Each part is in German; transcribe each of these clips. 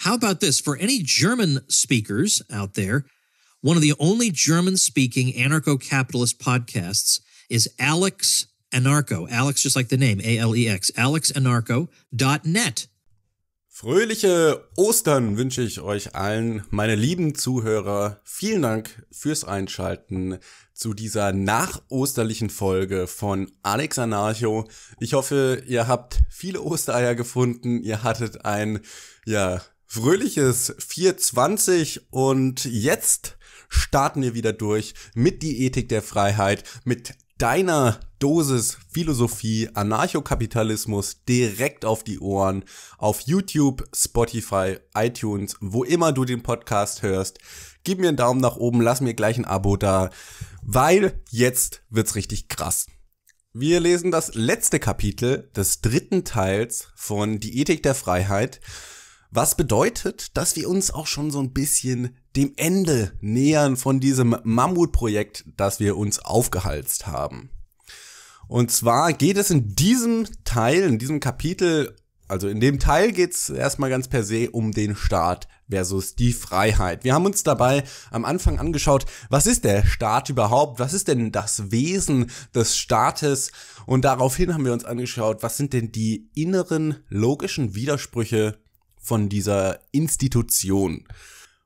How about this? For any German speakers out there, one of the only German-speaking anarcho-capitalist podcasts is AlexAnarcho. Alex, just like the name, A-L-E-X, AlexAnarcho.net. Fröhliche Ostern wünsche ich euch allen, meine lieben Zuhörer. Vielen Dank fürs Einschalten zu dieser nachosterlichen Folge von AlexAnarcho. Ich hoffe, ihr habt viele Ostereier gefunden. Ihr hattet ein, fröhliches 420 und jetzt starten wir wieder durch mit die Ethik der Freiheit, mit deiner Dosis Philosophie, Anarchokapitalismus direkt auf die Ohren, auf YouTube, Spotify, iTunes, wo immer du den Podcast hörst. Gib mir einen Daumen nach oben, lass mir gleich ein Abo da, weil jetzt wird's richtig krass. Wir lesen das letzte Kapitel des dritten Teils von Die Ethik der Freiheit, was bedeutet, dass wir uns auch schon so ein bisschen dem Ende nähern von diesem Mammutprojekt, das wir uns aufgehalst haben. Und zwar geht es in diesem Teil, in diesem Kapitel, also in dem Teil geht es erstmal ganz per se um den Staat versus die Freiheit. Wir haben uns dabei am Anfang angeschaut, was ist der Staat überhaupt? Was ist denn das Wesen des Staates? Und daraufhin haben wir uns angeschaut, was sind denn die inneren logischen Widersprüche von dieser Institution.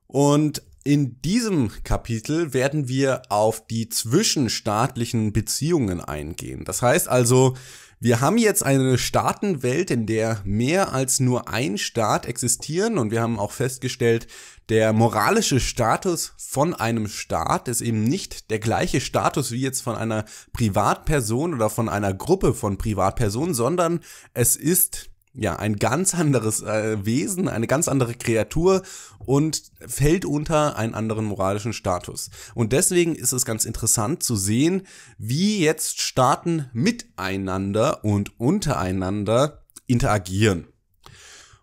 Und in diesem Kapitel werden wir auf die zwischenstaatlichen Beziehungen eingehen. Das heißt also, wir haben jetzt eine Staatenwelt, in der mehr als nur ein Staat existieren, und wir haben auch festgestellt, der moralische Status von einem Staat ist eben nicht der gleiche Status wie jetzt von einer Privatperson oder von einer Gruppe von Privatpersonen, sondern es ist ein ganz anderes Wesen, eine ganz andere Kreatur und fällt unter einen anderen moralischen Status. Und deswegen ist es ganz interessant zu sehen, wie jetzt Staaten miteinander und untereinander interagieren.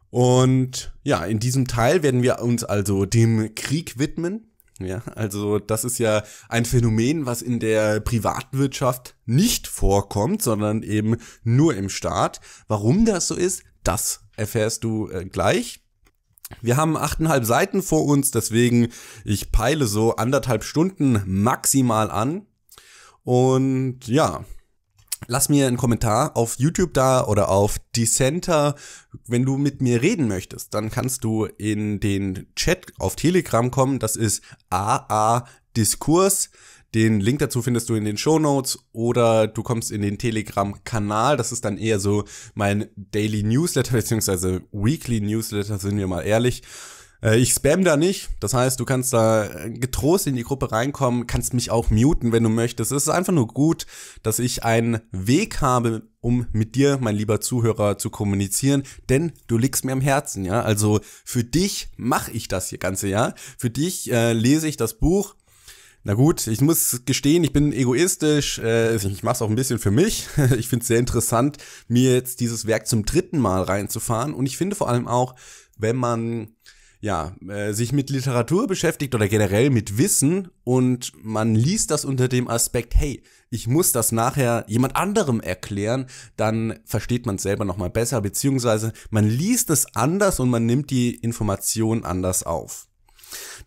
Und in diesem Teil werden wir uns also dem Krieg widmen. Ja, also das ist ja ein Phänomen, was in der Privatwirtschaft nicht vorkommt, sondern eben nur im Staat. Warum das so ist, das erfährst du gleich. Wir haben 8,5 Seiten vor uns, deswegen ich peile so 1,5 Stunden maximal an. Und lass mir einen Kommentar auf YouTube da oder auf Dissenter. Wenn du mit mir reden möchtest, dann kannst du in den Chat auf Telegram kommen. Das ist AA Diskurs. Den Link dazu findest du in den Shownotes, oder du kommst in den Telegram-Kanal. Das ist dann eher so mein Daily Newsletter bzw. Weekly Newsletter, sind wir mal ehrlich. Ich spam da nicht, das heißt, du kannst da getrost in die Gruppe reinkommen, kannst mich auch muten, wenn du möchtest. Es ist einfach nur gut, dass ich einen Weg habe, um mit dir, mein lieber Zuhörer, zu kommunizieren, denn du liegst mir am Herzen, ja. Also für dich mache ich das hier ganze Jahr, für dich lese ich das Buch. Na gut, ich muss gestehen, ich bin egoistisch, ich mache es auch ein bisschen für mich. Ich finde es sehr interessant, mir jetzt dieses Werk zum 3. Mal reinzufahren, und ich finde vor allem auch, wenn man sich mit Literatur beschäftigt oder generell mit Wissen und man liest das unter dem Aspekt, hey, ich muss das nachher jemand anderem erklären, dann versteht man es selber nochmal besser, beziehungsweise man liest es anders und man nimmt die Information anders auf.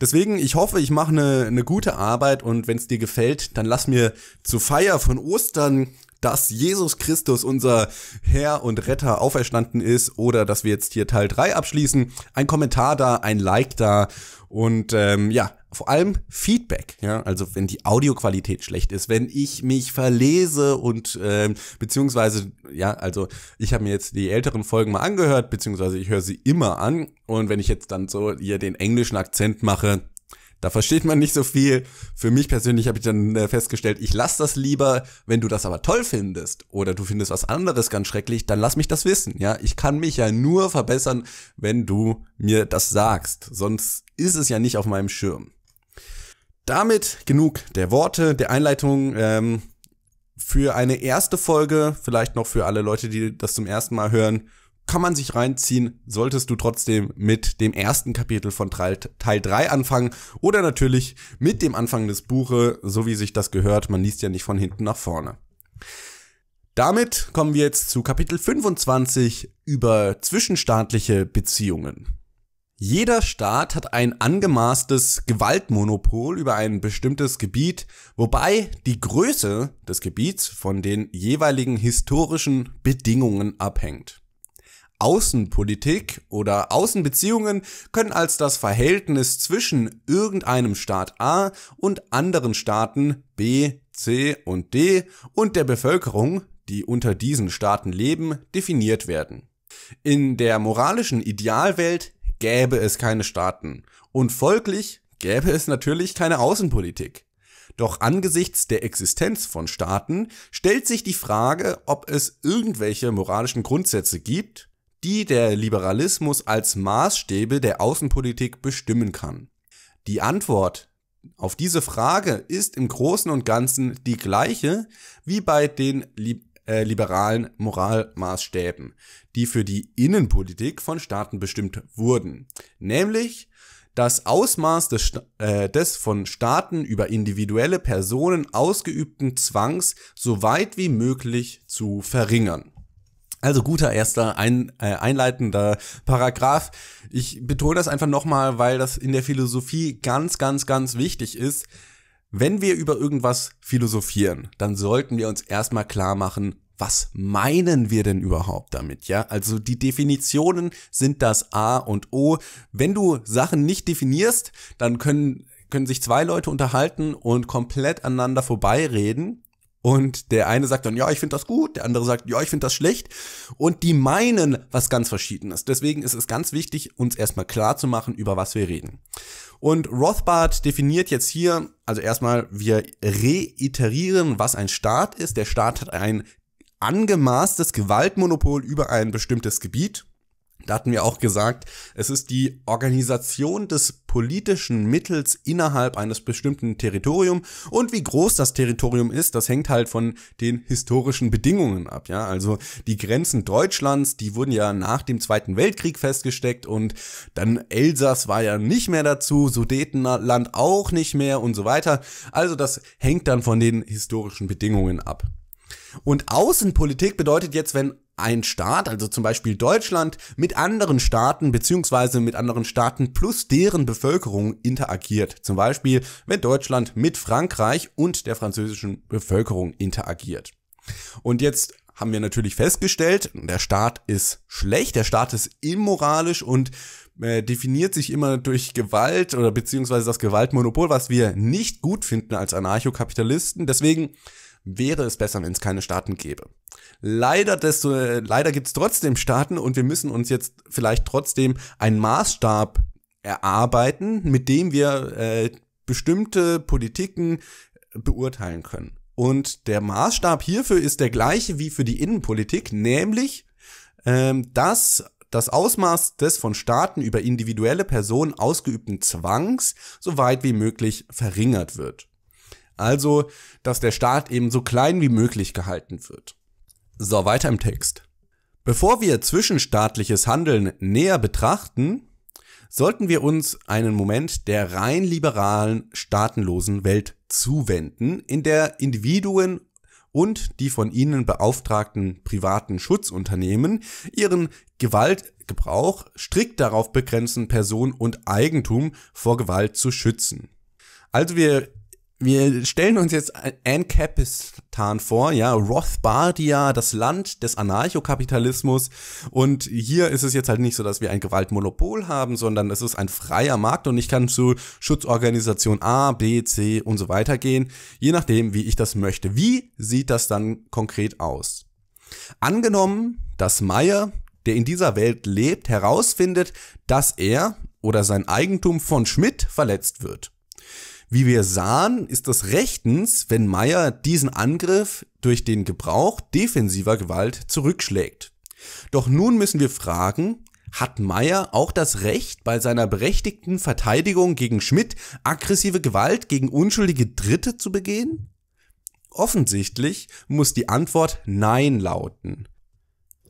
Deswegen, ich hoffe, ich mache eine gute Arbeit, und wenn es dir gefällt, dann lass mir zur Feier von Ostern, dass Jesus Christus, unser Herr und Retter, auferstanden ist, oder dass wir jetzt hier Teil 3 abschließen, ein Kommentar da, ein Like da und vor allem Feedback, also wenn die Audioqualität schlecht ist, wenn ich mich verlese und beziehungsweise, also ich habe mir jetzt die älteren Folgen mal angehört, beziehungsweise ich höre sie immer an, und wenn ich jetzt dann so hier den englischen Akzent mache, da versteht man nicht so viel. Für mich persönlich habe ich dann festgestellt, ich lasse das lieber. Wenn du das aber toll findest oder du findest was anderes ganz schrecklich, dann lass mich das wissen. Ja, ich kann mich ja nur verbessern, wenn du mir das sagst. Sonst ist es ja nicht auf meinem Schirm. Damit genug der Worte, der Einleitung. Für eine erste Folge, vielleicht noch für alle Leute, die das zum ersten Mal hören, kann man sich reinziehen, solltest du trotzdem mit dem ersten Kapitel von Teil 3 anfangen oder natürlich mit dem Anfang des Buches, so wie sich das gehört, man liest ja nicht von hinten nach vorne. Damit kommen wir jetzt zu Kapitel 25 über zwischenstaatliche Beziehungen. Jeder Staat hat ein angemaßtes Gewaltmonopol über ein bestimmtes Gebiet, wobei die Größe des Gebiets von den jeweiligen historischen Bedingungen abhängt. Außenpolitik oder Außenbeziehungen können als das Verhältnis zwischen irgendeinem Staat A und anderen Staaten B, C und D und der Bevölkerung, die unter diesen Staaten leben, definiert werden. In der moralischen Idealwelt gäbe es keine Staaten und folglich gäbe es natürlich keine Außenpolitik. Doch angesichts der Existenz von Staaten stellt sich die Frage, ob es irgendwelche moralischen Grundsätze gibt, die der Liberalismus als Maßstäbe der Außenpolitik bestimmen kann. Die Antwort auf diese Frage ist im Großen und Ganzen die gleiche wie bei den liberalen Moralmaßstäben, die für die Innenpolitik von Staaten bestimmt wurden, nämlich das Ausmaß des von Staaten über individuelle Personen ausgeübten Zwangs so weit wie möglich zu verringern. Also guter erster einleitender Paragraph. Ich betone das einfach nochmal, weil das in der Philosophie ganz, ganz, ganz wichtig ist. Wenn wir über irgendwas philosophieren, dann sollten wir uns erstmal klar machen, was meinen wir denn überhaupt damit, ja? Also die Definitionen sind das A und O. Wenn du Sachen nicht definierst, dann können sich zwei Leute unterhalten und komplett aneinander vorbeireden. Und der eine sagt dann, ja, ich finde das gut, der andere sagt, ja, ich finde das schlecht. Und die meinen was ganz Verschiedenes. Deswegen ist es ganz wichtig, uns erstmal klar zu machen, über was wir reden. Und Rothbard definiert jetzt hier, also erstmal, wir reiterieren, was ein Staat ist. Der Staat hat ein angemaßtes Gewaltmonopol über ein bestimmtes Gebiet. Da hatten wir auch gesagt, es ist die Organisation des politischen Mittels innerhalb eines bestimmten Territoriums. Und wie groß das Territorium ist, das hängt halt von den historischen Bedingungen ab. Ja, also die Grenzen Deutschlands, die wurden ja nach dem Zweiten Weltkrieg festgesteckt und dann Elsass war ja nicht mehr dazu, Sudetenland auch nicht mehr und so weiter. Also das hängt dann von den historischen Bedingungen ab. Und Außenpolitik bedeutet jetzt, wenn ein Staat, also zum Beispiel Deutschland, mit anderen Staaten beziehungsweise mit anderen Staaten plus deren Bevölkerung interagiert. Zum Beispiel, wenn Deutschland mit Frankreich und der französischen Bevölkerung interagiert. Und jetzt haben wir natürlich festgestellt, der Staat ist schlecht, der Staat ist immoralisch und definiert sich immer durch Gewalt oder beziehungsweise das Gewaltmonopol, was wir nicht gut finden als Anarchokapitalisten. Deswegen wäre es besser, wenn es keine Staaten gäbe. Leider gibt es trotzdem Staaten und wir müssen uns jetzt vielleicht trotzdem einen Maßstab erarbeiten, mit dem wir bestimmte Politiken beurteilen können. Und der Maßstab hierfür ist der gleiche wie für die Innenpolitik, nämlich dass das Ausmaß des von Staaten über individuelle Personen ausgeübten Zwangs so weit wie möglich verringert wird. Also, dass der Staat eben so klein wie möglich gehalten wird. So, weiter im Text. Bevor wir zwischenstaatliches Handeln näher betrachten, sollten wir uns einen Moment der rein liberalen, staatenlosen Welt zuwenden, in der Individuen und die von ihnen beauftragten privaten Schutzunternehmen ihren Gewaltgebrauch strikt darauf begrenzen, Person und Eigentum vor Gewalt zu schützen. Also wir stellen uns jetzt Ancapistan vor, ja, Rothbardia, das Land des Anarchokapitalismus. Und hier ist es jetzt halt nicht so, dass wir ein Gewaltmonopol haben, sondern es ist ein freier Markt und ich kann zu Schutzorganisation A, B, C und so weiter gehen, je nachdem, wie ich das möchte. Wie sieht das dann konkret aus? Angenommen, dass Meyer, der in dieser Welt lebt, herausfindet, dass er oder sein Eigentum von Schmidt verletzt wird. Wie wir sahen, ist es rechtens, wenn Meyer diesen Angriff durch den Gebrauch defensiver Gewalt zurückschlägt. Doch nun müssen wir fragen, hat Meyer auch das Recht, bei seiner berechtigten Verteidigung gegen Schmidt aggressive Gewalt gegen unschuldige Dritte zu begehen? Offensichtlich muss die Antwort Nein lauten.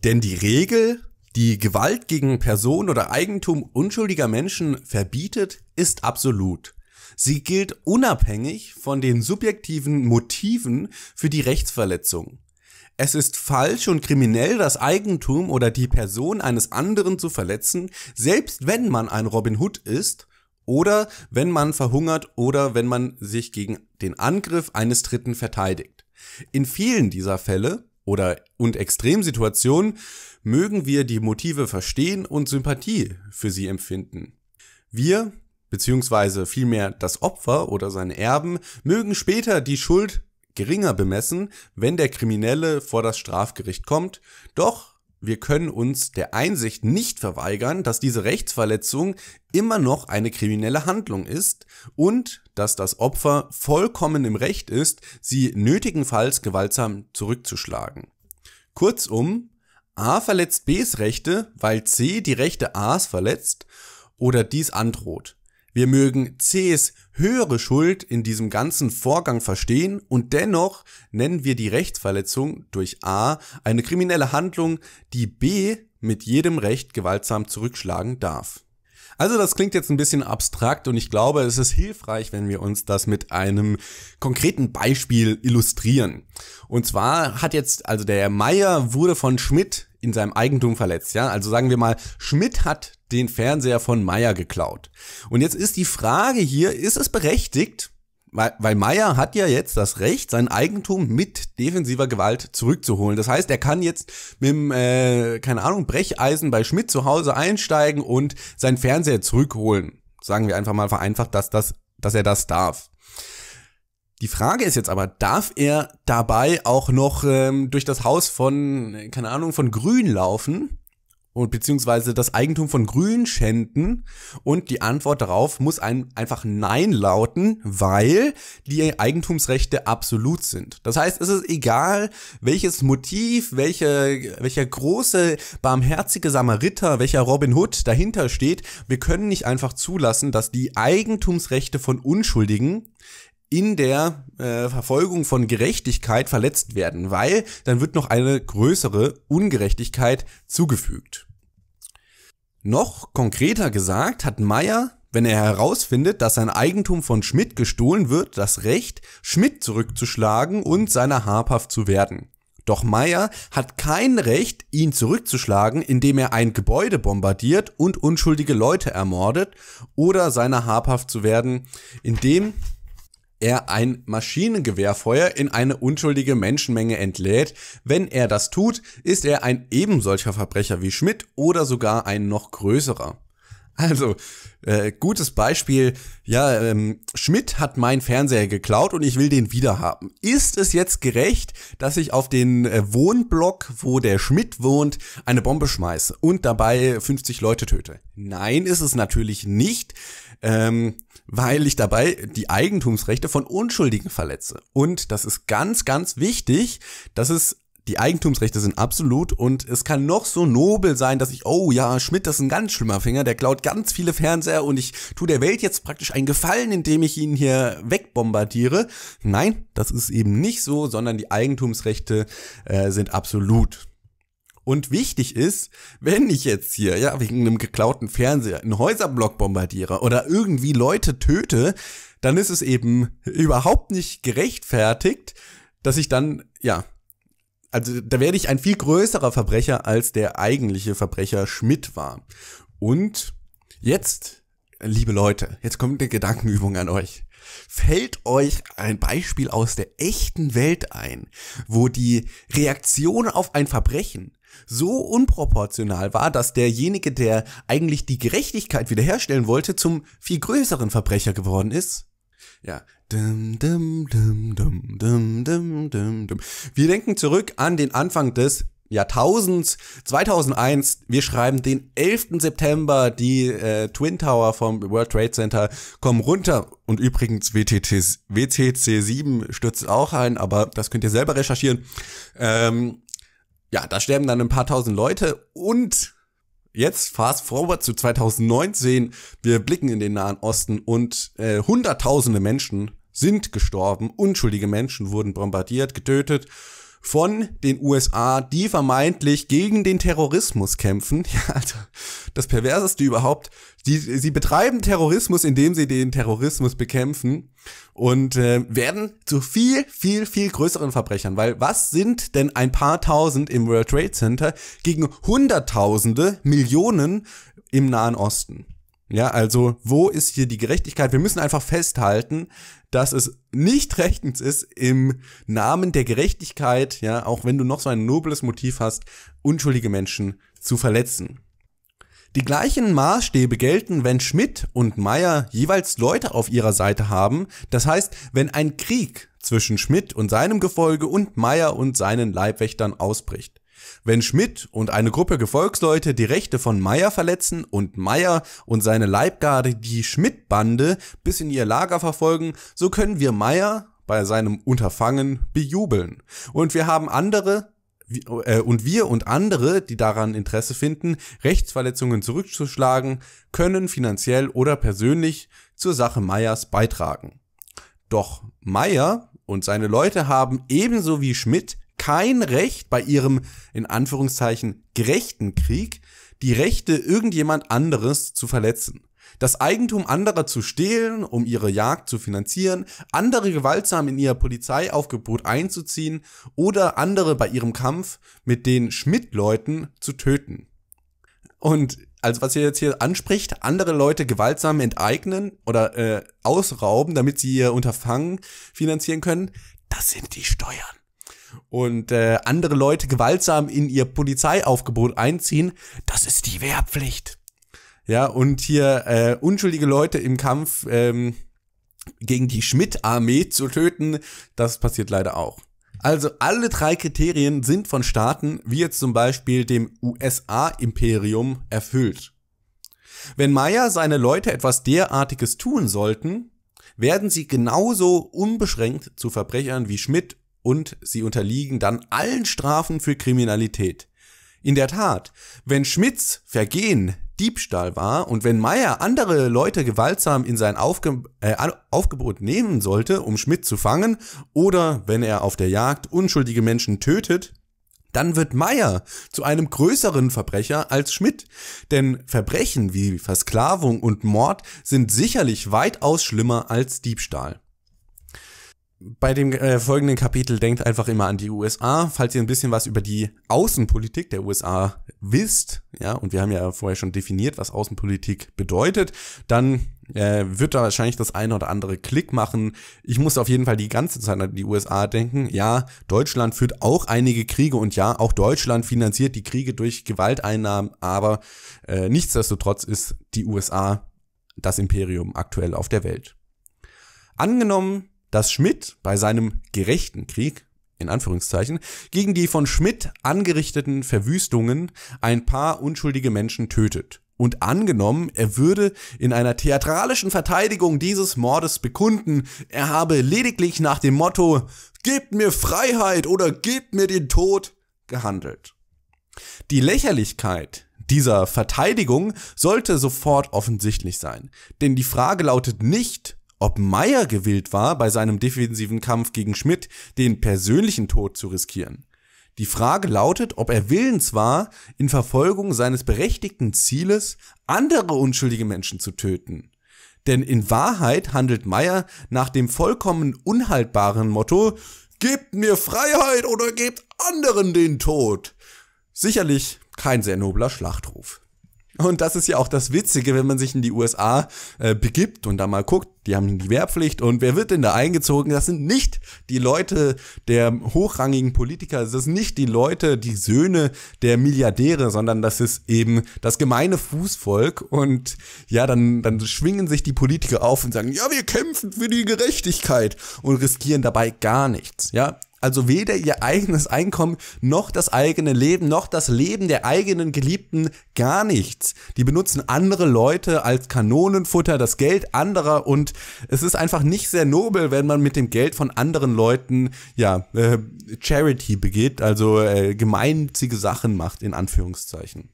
Denn die Regel, die Gewalt gegen Person oder Eigentum unschuldiger Menschen verbietet, ist absolut. Sie gilt unabhängig von den subjektiven Motiven für die Rechtsverletzung. es ist falsch und kriminell, das Eigentum oder die Person eines anderen zu verletzen, selbst wenn man ein Robin Hood ist oder wenn man verhungert oder wenn man sich gegen den Angriff eines Dritten verteidigt. In vielen dieser Fälle und Extremsituationen mögen wir die Motive verstehen und Sympathie für sie empfinden. Wir, beziehungsweise vielmehr das Opfer oder seine Erben, mögen später die Schuld geringer bemessen, wenn der Kriminelle vor das Strafgericht kommt, doch wir können uns der Einsicht nicht verweigern, dass diese Rechtsverletzung immer noch eine kriminelle Handlung ist und dass das Opfer vollkommen im Recht ist, sie nötigenfalls gewaltsam zurückzuschlagen. Kurzum, A verletzt Bs Rechte, weil C die Rechte As verletzt oder dies androht. Wir mögen Cs höhere Schuld in diesem ganzen Vorgang verstehen und dennoch nennen wir die Rechtsverletzung durch A eine kriminelle Handlung, die B mit jedem Recht gewaltsam zurückschlagen darf. Also das klingt jetzt ein bisschen abstrakt und ich glaube, es ist hilfreich, wenn wir uns das mit einem konkreten Beispiel illustrieren. Und zwar der Meier wurde von Schmidt in seinem Eigentum verletzt, ja? Also sagen wir mal, Schmidt hat den Fernseher von Meier geklaut. Und jetzt ist die Frage hier, ist es berechtigt, weil Meier hat ja jetzt das Recht, sein Eigentum mit defensiver Gewalt zurückzuholen. Das heißt, er kann jetzt mit dem, Brecheisen bei Schmidt zu Hause einsteigen und seinen Fernseher zurückholen. Sagen wir einfach mal vereinfacht, dass er das darf. Die Frage ist jetzt aber, darf er dabei auch noch durch das Haus von Grün laufen und beziehungsweise das Eigentum von Grün schänden? Und die Antwort darauf muss einfach Nein lauten, weil die Eigentumsrechte absolut sind. Das heißt, es ist egal, welches Motiv, welcher große, barmherzige Samariter, welcher Robin Hood dahinter steht. Wir können nicht einfach zulassen, dass die Eigentumsrechte von Unschuldigen in der Verfolgung von Gerechtigkeit verletzt werden, weil dann wird noch eine größere Ungerechtigkeit zugefügt. Noch konkreter gesagt hat Meier, wenn er herausfindet, dass sein Eigentum von Schmidt gestohlen wird, das Recht, Schmidt zurückzuschlagen und seiner habhaft zu werden. Doch Meier hat kein Recht, ihn zurückzuschlagen, indem er ein Gebäude bombardiert und unschuldige Leute ermordet oder seiner habhaft zu werden, indem er ein Maschinengewehrfeuer in eine unschuldige Menschenmenge entlädt. Wenn er das tut, ist er ein ebensolcher Verbrecher wie Schmidt oder sogar ein noch größerer. Also, gutes Beispiel, Schmidt hat meinen Fernseher geklaut und ich will den wiederhaben. Ist es jetzt gerecht, dass ich auf den Wohnblock, wo der Schmidt wohnt, eine Bombe schmeiße und dabei 50 Leute töte? Nein, ist es natürlich nicht, weil ich dabei die Eigentumsrechte von Unschuldigen verletze. Und das ist ganz, ganz wichtig, die Eigentumsrechte sind absolut und es kann noch so nobel sein, dass Schmidt, das ist ein ganz schlimmer Finger, der klaut ganz viele Fernseher und ich tue der Welt jetzt praktisch einen Gefallen, indem ich ihn hier wegbombardiere. Nein, das ist eben nicht so, sondern die Eigentumsrechte sind absolut. Und wichtig ist, wenn ich jetzt hier wegen einem geklauten Fernseher einen Häuserblock bombardiere oder irgendwie Leute töte, dann ist es eben überhaupt nicht gerechtfertigt, dass ich dann, da werde ich ein viel größerer Verbrecher, als der eigentliche Verbrecher Schmidt war. Und jetzt, liebe Leute, jetzt kommt eine Gedankenübung an euch. Fällt euch ein Beispiel aus der echten Welt ein, wo die Reaktion auf ein Verbrechen so unproportional war, dass derjenige, der eigentlich die Gerechtigkeit wiederherstellen wollte, zum viel größeren Verbrecher geworden ist? Ja. Wir denken zurück an den Anfang des Jahrtausends, 2001, wir schreiben den 11. September, die Twin Tower vom World Trade Center kommen runter und übrigens WTC 7 stürzt auch ein, aber das könnt ihr selber recherchieren. Da sterben dann ein paar tausend Leute und jetzt fast forward zu 2019, wir blicken in den Nahen Osten und hunderttausende Menschen sind gestorben, unschuldige Menschen wurden bombardiert, getötet von den USA, die vermeintlich gegen den Terrorismus kämpfen. Ja, also das Perverseste überhaupt. Sie betreiben Terrorismus, indem sie den Terrorismus bekämpfen und werden zu viel, viel, viel größeren Verbrechern. Weil was sind denn ein paar Tausend im World Trade Center gegen Hunderttausende, Millionen im Nahen Osten? Ja, also wo ist hier die Gerechtigkeit? Wir müssen einfach festhalten, dass es nicht rechtens ist, im Namen der Gerechtigkeit, ja, auch wenn du noch so ein nobles Motiv hast, unschuldige Menschen zu verletzen. Die gleichen Maßstäbe gelten, wenn Schmidt und Meyer jeweils Leute auf ihrer Seite haben. Das heißt, wenn ein Krieg zwischen Schmidt und seinem Gefolge und Meyer und seinen Leibwächtern ausbricht. Wenn Schmidt und eine Gruppe Gefolgsleute die Rechte von Meyer verletzen und Meyer und seine Leibgarde die Schmidt-Bande bis in ihr Lager verfolgen, so können wir Meyer bei seinem Unterfangen bejubeln. Und wir haben andere, die daran Interesse finden, Rechtsverletzungen zurückzuschlagen, können finanziell oder persönlich zur Sache Meyers beitragen. Doch Meyer und seine Leute haben ebenso wie Schmidt kein Recht bei ihrem, in Anführungszeichen, gerechten Krieg, die Rechte irgendjemand anderes zu verletzen. Das Eigentum anderer zu stehlen, um ihre Jagd zu finanzieren, andere gewaltsam in ihr Polizeiaufgebot einzuziehen oder andere bei ihrem Kampf mit den Schmidt-Leuten zu töten. Und also was ihr jetzt hier anspricht, andere Leute gewaltsam enteignen oder ausrauben, damit sie ihr Unterfangen finanzieren können, das sind die Steuern. Und andere Leute gewaltsam in ihr Polizeiaufgebot einziehen, das ist die Wehrpflicht. Ja, und hier unschuldige Leute im Kampf gegen die Schmidt-Armee zu töten, das passiert leider auch. Also alle drei Kriterien sind von Staaten, wie jetzt zum Beispiel dem USA-Imperium, erfüllt. Wenn Meyer seine Leute etwas derartiges tun sollten, werden sie genauso unbeschränkt zu Verbrechern wie Schmidt und sie unterliegen dann allen Strafen für Kriminalität. In der Tat, wenn Schmidts Vergehen Diebstahl war und wenn Meyer andere Leute gewaltsam in sein Aufgebot nehmen sollte, um Schmidt zu fangen, oder wenn er auf der Jagd unschuldige Menschen tötet, dann wird Meyer zu einem größeren Verbrecher als Schmidt. Denn Verbrechen wie Versklavung und Mord sind sicherlich weitaus schlimmer als Diebstahl. Bei dem folgenden Kapitel denkt einfach immer an die USA, falls ihr ein bisschen was über die Außenpolitik der USA wisst, ja, und wir haben ja vorher schon definiert, was Außenpolitik bedeutet, dann wird da wahrscheinlich das eine oder andere Klick machen. Ich muss auf jeden Fall die ganze Zeit an die USA denken. Ja, Deutschland führt auch einige Kriege und ja, auch Deutschland finanziert die Kriege durch Gewalteinnahmen, aber nichtsdestotrotz ist die USA das Imperium aktuell auf der Welt. Angenommen, dass Schmidt bei seinem gerechten Krieg, in Anführungszeichen, gegen die von Schmidt angerichteten Verwüstungen ein paar unschuldige Menschen tötet. Und angenommen, er würde in einer theatralischen Verteidigung dieses Mordes bekunden, er habe lediglich nach dem Motto „Gebt mir Freiheit oder gebt mir den Tod" gehandelt. Die Lächerlichkeit dieser Verteidigung sollte sofort offensichtlich sein. Denn die Frage lautet nicht, ob Meyer gewillt war, bei seinem defensiven Kampf gegen Schmidt den persönlichen Tod zu riskieren. Die Frage lautet, ob er willens war, in Verfolgung seines berechtigten Zieles andere unschuldige Menschen zu töten. Denn in Wahrheit handelt Meyer nach dem vollkommen unhaltbaren Motto „Gebt mir Freiheit oder gebt anderen den Tod". Sicherlich kein sehr nobler Schlachtruf. Und das ist ja auch das Witzige, wenn man sich in die USA begibt und da mal guckt, die haben die Wehrpflicht und wer wird denn da eingezogen? Das sind nicht die Leute der hochrangigen Politiker, das sind nicht die Leute, die Söhne der Milliardäre, sondern das ist eben das gemeine Fußvolk und ja, dann schwingen sich die Politiker auf und sagen, ja, wir kämpfen für die Gerechtigkeit und riskieren dabei gar nichts, ja. Also weder ihr eigenes Einkommen, noch das eigene Leben, noch das Leben der eigenen Geliebten, gar nichts. Die benutzen andere Leute als Kanonenfutter, das Geld anderer und es ist einfach nicht sehr nobel, wenn man mit dem Geld von anderen Leuten, ja, Charity begeht, also gemeinnützige Sachen macht, in Anführungszeichen.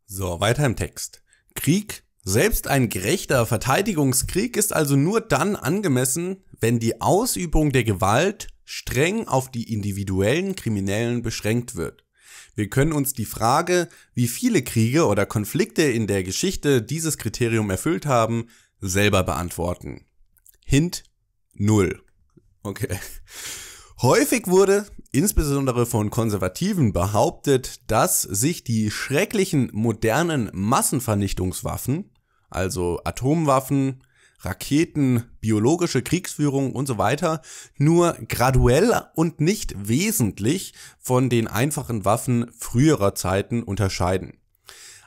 So, weiter im Text. Krieg. Selbst ein gerechter Verteidigungskrieg ist also nur dann angemessen, wenn die Ausübung der Gewalt streng auf die individuellen Kriminellen beschränkt wird. Wir können uns die Frage, wie viele Kriege oder Konflikte in der Geschichte dieses Kriterium erfüllt haben, selber beantworten. Hint 0. Okay. Häufig wurde, insbesondere von Konservativen, behauptet, dass sich die schrecklichen modernen Massenvernichtungswaffen, also Atomwaffen, Raketen, biologische Kriegsführung und so weiter, nur graduell und nicht wesentlich von den einfachen Waffen früherer Zeiten unterscheiden.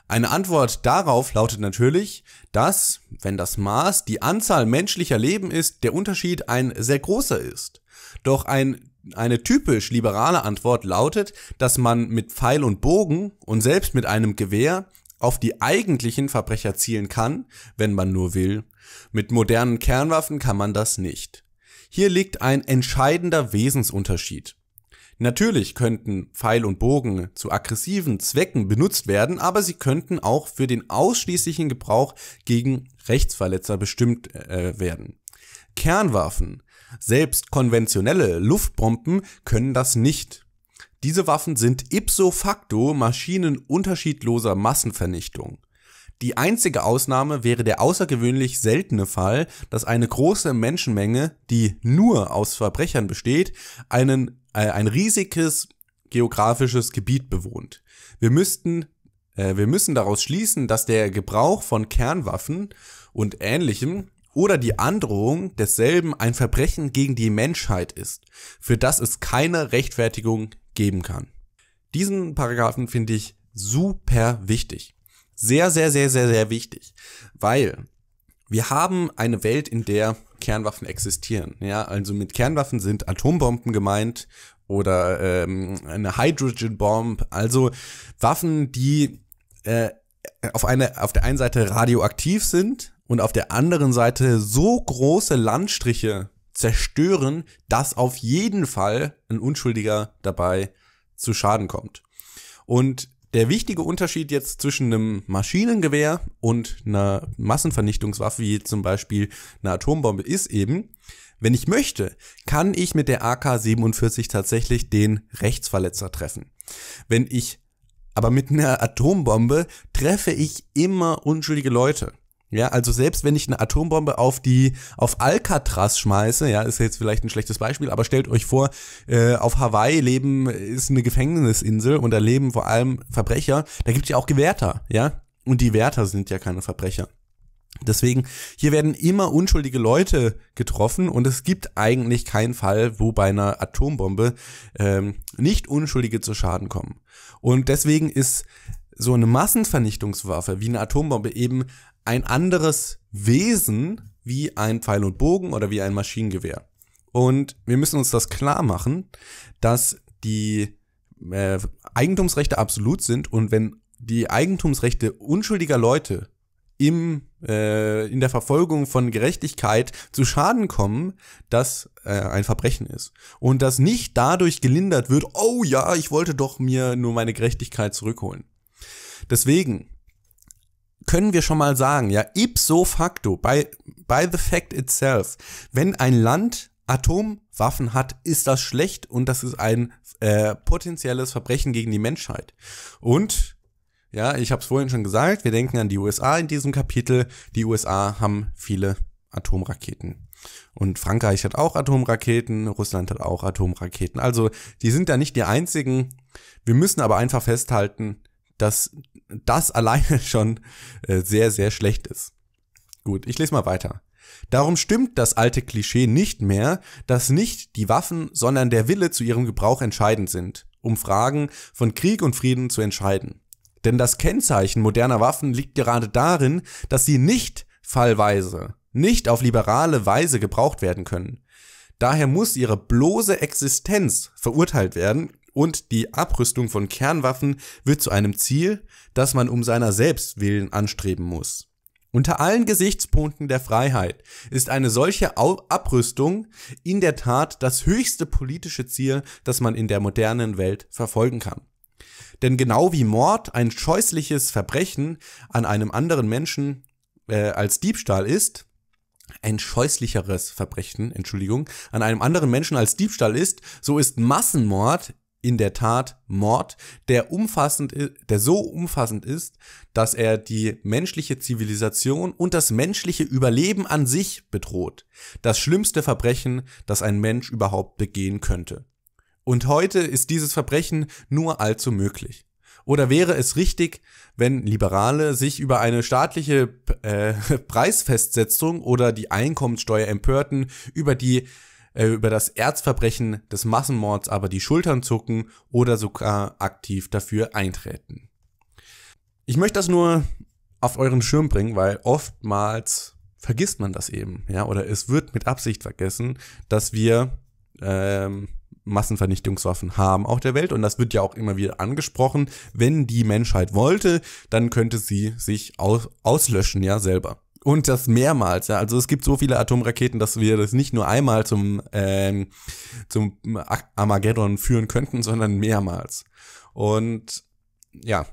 Eine Antwort darauf lautet natürlich, dass, wenn das Maß die Anzahl menschlicher Leben ist, der Unterschied ein sehr großer ist. Doch eine typisch liberale Antwort lautet, dass man mit Pfeil und Bogen und selbst mit einem Gewehr auf die eigentlichen Verbrecher zielen kann, wenn man nur will. Mit modernen Kernwaffen kann man das nicht. Hier liegt ein entscheidender Wesensunterschied. Natürlich könnten Pfeil und Bogen zu aggressiven Zwecken benutzt werden, aber sie könnten auch für den ausschließlichen Gebrauch gegen Rechtsverletzer bestimmt werden. Kernwaffen, selbst konventionelle Luftbomben, können das nicht. Diese Waffen sind ipso facto Maschinen unterschiedloser Massenvernichtung. Die einzige Ausnahme wäre der außergewöhnlich seltene Fall, dass eine große Menschenmenge, die nur aus Verbrechern besteht, ein riesiges geografisches Gebiet bewohnt. Wir müssen daraus schließen, dass der Gebrauch von Kernwaffen und Ähnlichem oder die Androhung desselben ein Verbrechen gegen die Menschheit ist, für das es keine Rechtfertigung geben kann. Diesen Paragraphen finde ich super wichtig. Sehr, sehr, sehr, sehr, sehr wichtig, weil wir haben eine Welt, in der Kernwaffen existieren. Ja, also mit Kernwaffen sind Atombomben gemeint oder eine Hydrogen Bomb, also Waffen, die auf der einen Seite radioaktiv sind und auf der anderen Seite so große Landstriche zerstören, dass auf jeden Fall ein Unschuldiger dabei zu Schaden kommt. Und der wichtige Unterschied jetzt zwischen einem Maschinengewehr und einer Massenvernichtungswaffe, wie zum Beispiel eine Atombombe, ist eben, wenn ich möchte, kann ich mit der AK-47 tatsächlich den Rechtsverletzer treffen. Aber mit einer Atombombe treffe ich immer unschuldige Leute. Ja, also selbst wenn ich eine Atombombe auf Alcatraz schmeiße, ja, ist jetzt vielleicht ein schlechtes Beispiel, aber stellt euch vor, auf Hawaii ist eine Gefängnisinsel und da leben vor allem Verbrecher, da gibt es ja auch Gewärter, ja, und die Wärter sind ja keine Verbrecher. Deswegen, hier werden immer unschuldige Leute getroffen und es gibt eigentlich keinen Fall, wo bei einer Atombombe nicht Unschuldige zu Schaden kommen. Und deswegen ist so eine Massenvernichtungswaffe wie eine Atombombe eben ein anderes Wesen wie ein Pfeil und Bogen oder wie ein Maschinengewehr. Und wir müssen uns das klar machen, dass die Eigentumsrechte absolut sind und wenn die Eigentumsrechte unschuldiger Leute in der Verfolgung von Gerechtigkeit zu Schaden kommen, das ein Verbrechen ist. Und das nicht dadurch gelindert wird, oh ja, ich wollte doch mir nur meine Gerechtigkeit zurückholen. Deswegen können wir schon mal sagen, ja, ipso facto, by the fact itself, wenn ein Land Atomwaffen hat, ist das schlecht und das ist ein potenzielles Verbrechen gegen die Menschheit. Und ja, ich habe es vorhin schon gesagt, wir denken an die USA in diesem Kapitel. Die USA haben viele Atomraketen. Und Frankreich hat auch Atomraketen, Russland hat auch Atomraketen. Also die sind da nicht die einzigen. Wir müssen aber einfach festhalten, dass das alleine schon sehr, sehr schlecht ist. Gut, ich lese mal weiter. Darum stimmt das alte Klischee nicht mehr, dass nicht die Waffen, sondern der Wille zu ihrem Gebrauch entscheidend sind, um Fragen von Krieg und Frieden zu entscheiden. Denn das Kennzeichen moderner Waffen liegt gerade darin, dass sie nicht fallweise, nicht auf liberale Weise gebraucht werden können. Daher muss ihre bloße Existenz verurteilt werden und die Abrüstung von Kernwaffen wird zu einem Ziel, das man um seiner selbst willen anstreben muss. Unter allen Gesichtspunkten der Freiheit ist eine solche Abrüstung in der Tat das höchste politische Ziel, das man in der modernen Welt verfolgen kann. Denn genau wie Mord ein scheußliches Verbrechen an einem anderen Menschen als Diebstahl ist, ein scheußlicheres Verbrechen, an einem anderen Menschen als Diebstahl ist, so ist Massenmord in der Tat Mord, der so umfassend ist, dass er die menschliche Zivilisation und das menschliche Überleben an sich bedroht. Das schlimmste Verbrechen, das ein Mensch überhaupt begehen könnte. Und heute ist dieses Verbrechen nur allzu möglich. Oder wäre es richtig, wenn Liberale sich über eine staatliche Preisfestsetzung oder die Einkommenssteuer empörten, über das Erzverbrechen des Massenmords aber die Schultern zucken oder sogar aktiv dafür eintreten? Ich möchte das nur auf euren Schirm bringen, weil oftmals vergisst man das eben, ja, oder es wird mit Absicht vergessen, dass wir Massenvernichtungswaffen haben auf der Welt, und das wird ja auch immer wieder angesprochen. Wenn die Menschheit wollte, dann könnte sie sich auslöschen, ja, selber. Und das mehrmals, ja. Also es gibt so viele Atomraketen, dass wir das nicht nur einmal zum Armageddon führen könnten, sondern mehrmals. Und ja,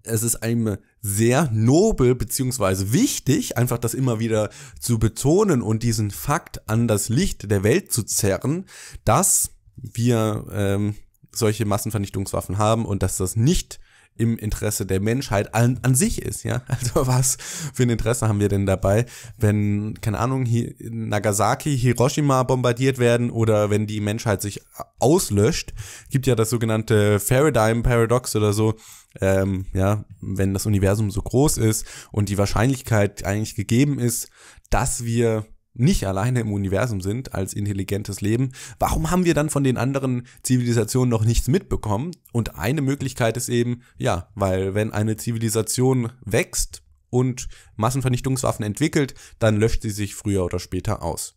es ist einem sehr nobel beziehungsweise wichtig, einfach das immer wieder zu betonen und diesen Fakt an das Licht der Welt zu zerren, dass wir solche Massenvernichtungswaffen haben und dass das nicht im Interesse der Menschheit an sich ist, ja. Also was für ein Interesse haben wir denn dabei, wenn, keine Ahnung, Nagasaki, Hiroshima bombardiert werden oder wenn die Menschheit sich auslöscht? Gibt ja das sogenannte Faraday-Paradox oder so, ja, wenn das Universum so groß ist und die Wahrscheinlichkeit eigentlich gegeben ist, dass wir nicht alleine im Universum sind als intelligentes Leben, warum haben wir dann von den anderen Zivilisationen noch nichts mitbekommen? Und eine Möglichkeit ist eben, ja, weil wenn eine Zivilisation wächst und Massenvernichtungswaffen entwickelt, dann löscht sie sich früher oder später aus.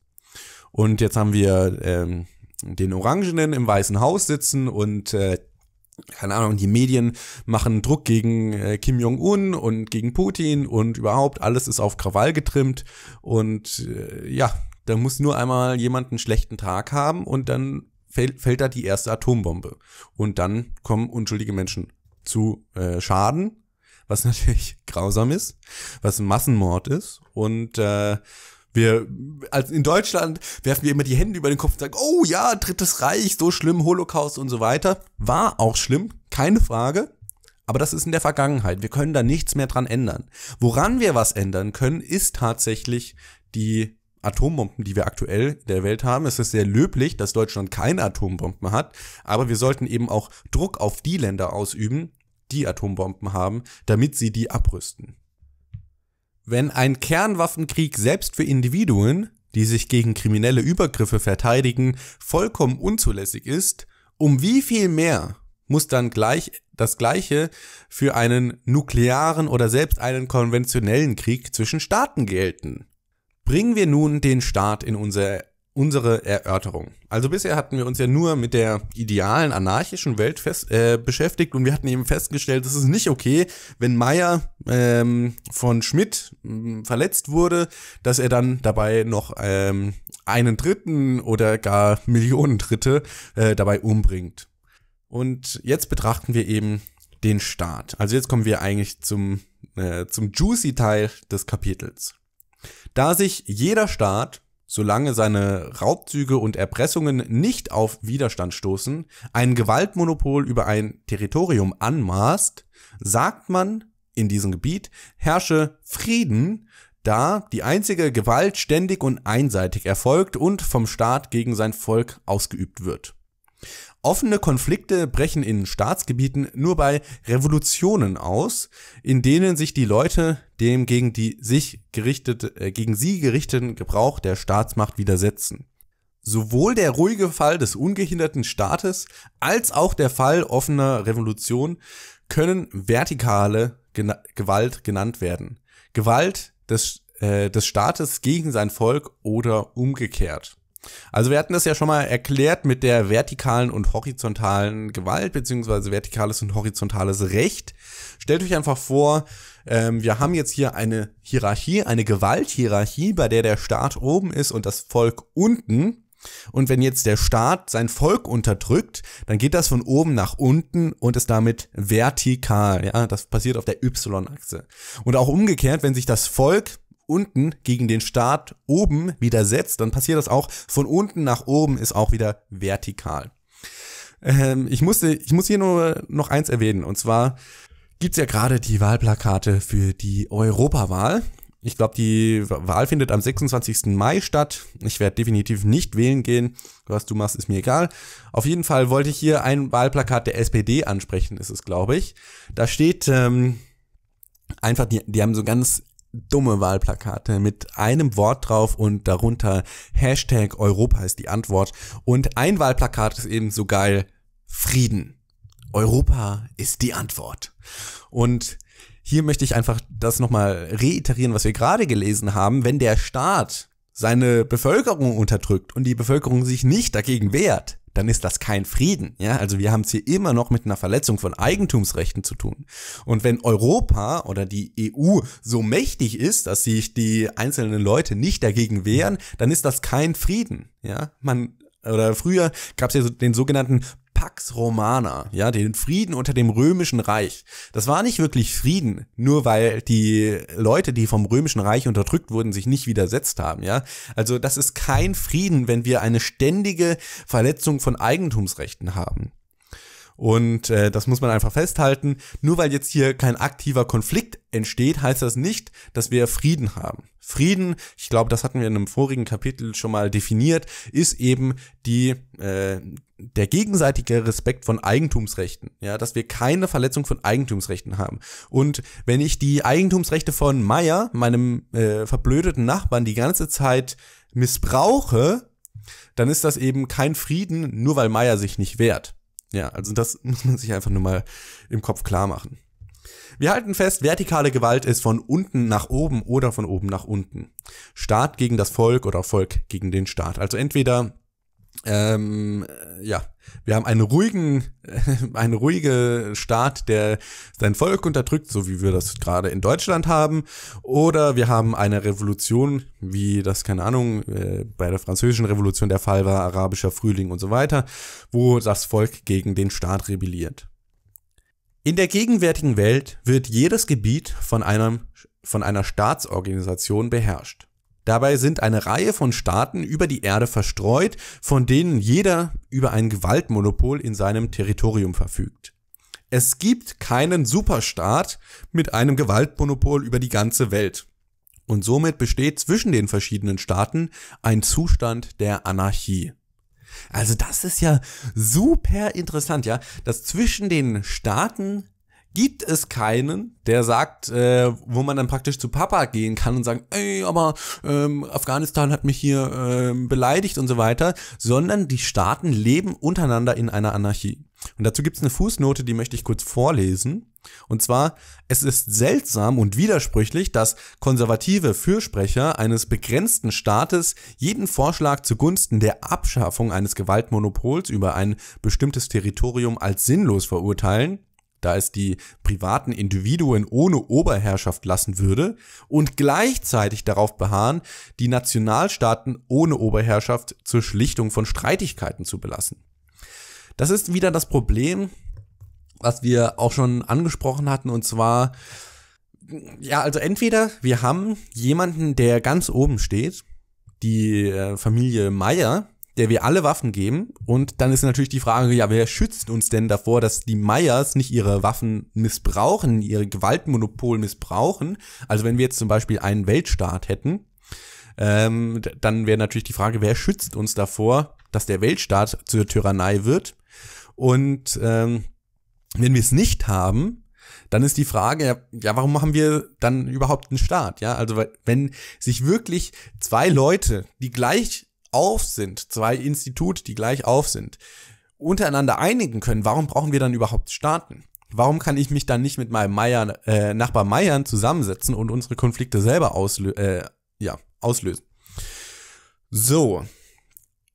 Und jetzt haben wir den Orangenen im Weißen Haus sitzen und keine Ahnung, die Medien machen Druck gegen Kim Jong-un und gegen Putin und überhaupt alles ist auf Krawall getrimmt und ja, da muss nur einmal jemand einen schlechten Tag haben und dann fällt da die erste Atombombe und dann kommen unschuldige Menschen zu Schaden, was natürlich grausam ist, was ein Massenmord ist und in Deutschland werfen wir immer die Hände über den Kopf und sagen, oh ja, Drittes Reich, so schlimm, Holocaust und so weiter. War auch schlimm, keine Frage, aber das ist in der Vergangenheit. Wir können da nichts mehr dran ändern. Woran wir was ändern können, ist tatsächlich die Atombomben, die wir aktuell in der Welt haben. Es ist sehr löblich, dass Deutschland keine Atombomben hat, aber wir sollten eben auch Druck auf die Länder ausüben, die Atombomben haben, damit sie die abrüsten. Wenn ein Kernwaffenkrieg selbst für Individuen, die sich gegen kriminelle Übergriffe verteidigen, vollkommen unzulässig ist, um wie viel mehr muss dann das Gleiche für einen nuklearen oder selbst einen konventionellen Krieg zwischen Staaten gelten? Bringen wir nun den Staat in unsere Erörterung. Also bisher hatten wir uns ja nur mit der idealen anarchischen Welt beschäftigt und wir hatten eben festgestellt, es ist nicht okay, wenn Meyer von Schmidt verletzt wurde, dass er dann dabei noch einen Dritten oder gar Millionen Dritte dabei umbringt. Und jetzt betrachten wir eben den Staat. Also jetzt kommen wir eigentlich zum juicy Teil des Kapitels. Da sich jeder Staat, solange seine Raubzüge und Erpressungen nicht auf Widerstand stoßen, ein Gewaltmonopol über ein Territorium anmaßt, sagt man in diesem Gebiet, herrsche Frieden, da die einzige Gewalt ständig und einseitig erfolgt und vom Staat gegen sein Volk ausgeübt wird. Offene Konflikte brechen in Staatsgebieten nur bei Revolutionen aus, in denen sich die Leute dem gegen sie gerichteten Gebrauch der Staatsmacht widersetzen. Sowohl der ruhige Fall des ungehinderten Staates als auch der Fall offener Revolution können vertikale Gewalt genannt werden. Gewalt des Staates gegen sein Volk oder umgekehrt. Also wir hatten das ja schon mal erklärt mit der vertikalen und horizontalen Gewalt, beziehungsweise vertikales und horizontales Recht. Stellt euch einfach vor, wir haben jetzt hier eine Hierarchie, eine Gewalthierarchie, bei der der Staat oben ist und das Volk unten. Und wenn jetzt der Staat sein Volk unterdrückt, dann geht das von oben nach unten und ist damit vertikal. Ja, das passiert auf der Y-Achse. Und auch umgekehrt, wenn sich das Volk unten gegen den Staat oben widersetzt, dann passiert das auch von unten nach oben, ist auch wieder vertikal. Ich muss hier nur noch eins erwähnen, und zwar gibt's ja gerade die Wahlplakate für die Europawahl. Ich glaube, die Wahl findet am 26. Mai statt. Ich werde definitiv nicht wählen gehen. Was du machst, ist mir egal. Auf jeden Fall wollte ich hier ein Wahlplakat der SPD ansprechen, ist es, glaube ich. Da steht einfach, die haben so ganz dumme Wahlplakate mit einem Wort drauf und darunter Hashtag Europa ist die Antwort. Und ein Wahlplakat ist eben so geil: Frieden. Europa ist die Antwort. Und hier möchte ich einfach das nochmal reiterieren, was wir gerade gelesen haben. Wenn der Staat seine Bevölkerung unterdrückt und die Bevölkerung sich nicht dagegen wehrt, dann ist das kein Frieden. Ja, also wir haben es hier immer noch mit einer Verletzung von Eigentumsrechten zu tun. Und wenn Europa oder die EU so mächtig ist, dass sich die einzelnen Leute nicht dagegen wehren, dann ist das kein Frieden. Ja, früher gab es ja den sogenannten Pax Romana, ja, den Frieden unter dem Römischen Reich. Das war nicht wirklich Frieden, nur weil die Leute, die vom Römischen Reich unterdrückt wurden, sich nicht widersetzt haben, ja. Also das ist kein Frieden, wenn wir eine ständige Verletzung von Eigentumsrechten haben. Und das muss man einfach festhalten. Nur weil jetzt hier kein aktiver Konflikt entsteht, heißt das nicht, dass wir Frieden haben. Frieden, ich glaube, das hatten wir in einem vorigen Kapitel schon mal definiert, ist eben der gegenseitige Respekt von Eigentumsrechten, ja, dass wir keine Verletzung von Eigentumsrechten haben. Und wenn ich die Eigentumsrechte von Meier, meinem verblödeten Nachbarn, die ganze Zeit missbrauche, dann ist das eben kein Frieden, nur weil Meier sich nicht wehrt. Ja, also das muss man sich einfach nur mal im Kopf klar machen. Wir halten fest, vertikale Gewalt ist von unten nach oben oder von oben nach unten. Staat gegen das Volk oder Volk gegen den Staat. Also entweder wir haben einen ruhige Staat, der sein Volk unterdrückt, so wie wir das gerade in Deutschland haben, oder wir haben eine Revolution, wie das, keine Ahnung, bei der französischen Revolution der Fall war, arabischer Frühling und so weiter, wo das Volk gegen den Staat rebelliert. In der gegenwärtigen Welt wird jedes Gebiet von einer Staatsorganisation beherrscht. Dabei sind eine Reihe von Staaten über die Erde verstreut, von denen jeder über ein Gewaltmonopol in seinem Territorium verfügt. Es gibt keinen Superstaat mit einem Gewaltmonopol über die ganze Welt. Und somit besteht zwischen den verschiedenen Staaten ein Zustand der Anarchie. Also das ist ja super interessant, ja, dass zwischen den Staaten gibt es keinen, der sagt, wo man dann praktisch zu Papa gehen kann und sagen, ey, aber Afghanistan hat mich hier beleidigt und so weiter, sondern die Staaten leben untereinander in einer Anarchie. Und dazu gibt es eine Fußnote, die möchte ich kurz vorlesen. Und zwar: Es ist seltsam und widersprüchlich, dass konservative Fürsprecher eines begrenzten Staates jeden Vorschlag zugunsten der Abschaffung eines Gewaltmonopols über ein bestimmtes Territorium als sinnlos verurteilen, da es die privaten Individuen ohne Oberherrschaft lassen würde, und gleichzeitig darauf beharren, die Nationalstaaten ohne Oberherrschaft zur Schlichtung von Streitigkeiten zu belassen. Das ist wieder das Problem, was wir auch schon angesprochen hatten, und zwar, ja, also entweder wir haben jemanden, der ganz oben steht, die Familie Meier, der wir alle Waffen geben, und dann ist natürlich die Frage, ja, wer schützt uns denn davor, dass die Meiers nicht ihre Waffen missbrauchen, ihre Gewaltmonopol missbrauchen? Also wenn wir jetzt zum Beispiel einen Weltstaat hätten, dann wäre natürlich die Frage, wer schützt uns davor, dass der Weltstaat zur Tyrannei wird? Und wenn wir es nicht haben, dann ist die Frage, ja, warum machen wir dann überhaupt einen Staat? Ja, also wenn sich wirklich zwei Leute, die gleich auf sind, zwei Institute, die gleich auf sind, untereinander einigen können, warum brauchen wir dann überhaupt Staaten? Warum kann ich mich dann nicht mit meinem Nachbar Meiern zusammensetzen und unsere Konflikte selber auslösen? So,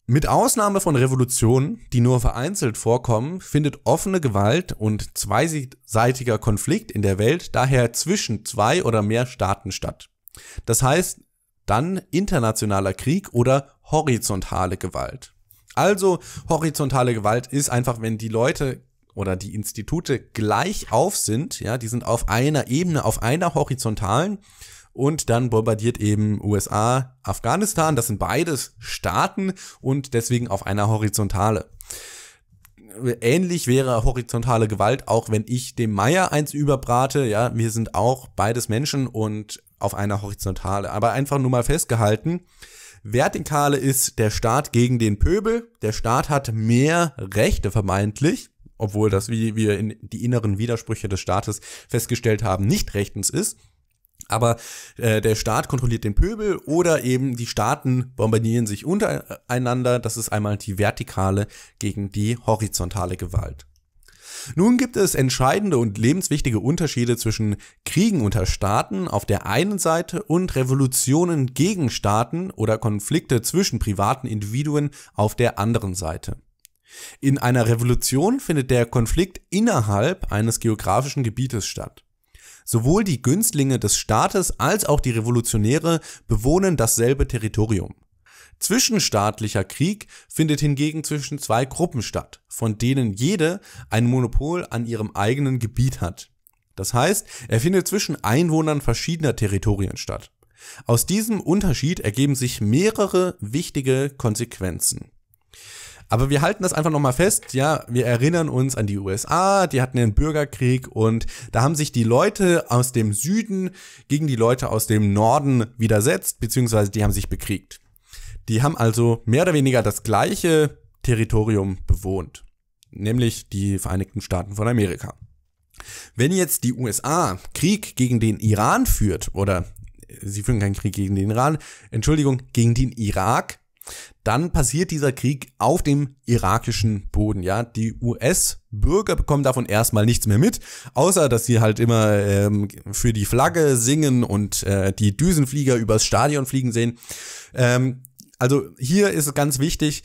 mit Ausnahme von Revolutionen, die nur vereinzelt vorkommen, findet offene Gewalt und zweiseitiger Konflikt in der Welt daher zwischen zwei oder mehr Staaten statt. Das heißt dann internationaler Krieg oder horizontale Gewalt. Also horizontale Gewalt ist einfach, wenn die Leute oder die Institute gleich auf sind, ja, die sind auf einer Ebene, auf einer horizontalen, und dann bombardiert eben USA Afghanistan. Das sind beides Staaten und deswegen auf einer Horizontale. Ähnlich wäre horizontale Gewalt, auch wenn ich dem Meier eins überbrate. Ja, wir sind auch beides Menschen und auf einer Horizontale. Aber einfach nur mal festgehalten, Vertikale ist der Staat gegen den Pöbel. Der Staat hat mehr Rechte vermeintlich, obwohl das, wie wir in die inneren Widersprüche des Staates festgestellt haben, nicht rechtens ist. Aber der Staat kontrolliert den Pöbel oder eben die Staaten bombardieren sich untereinander. Das ist einmal die vertikale gegen die horizontale Gewalt. Nun gibt es entscheidende und lebenswichtige Unterschiede zwischen Kriegen unter Staaten auf der einen Seite und Revolutionen gegen Staaten oder Konflikte zwischen privaten Individuen auf der anderen Seite. In einer Revolution findet der Konflikt innerhalb eines geografischen Gebietes statt. Sowohl die Günstlinge des Staates als auch die Revolutionäre bewohnen dasselbe Territorium. Zwischenstaatlicher Krieg findet hingegen zwischen zwei Gruppen statt, von denen jede ein Monopol an ihrem eigenen Gebiet hat. Das heißt, er findet zwischen Einwohnern verschiedener Territorien statt. Aus diesem Unterschied ergeben sich mehrere wichtige Konsequenzen. Aber wir halten das einfach nochmal fest, ja, wir erinnern uns an die USA, die hatten den Bürgerkrieg und da haben sich die Leute aus dem Süden gegen die Leute aus dem Norden widersetzt, beziehungsweise die haben sich bekriegt. Die haben also mehr oder weniger das gleiche Territorium bewohnt, nämlich die Vereinigten Staaten von Amerika. Wenn jetzt die USA Krieg gegen den Iran führt, oder sie führen keinen Krieg gegen den Iran, gegen den Irak, dann passiert dieser Krieg auf dem irakischen Boden, ja. Die US-Bürger bekommen davon erstmal nichts mehr mit, außer dass sie halt immer für die Flagge singen und die Düsenflieger übers Stadion fliegen sehen. Also hier ist es ganz wichtig,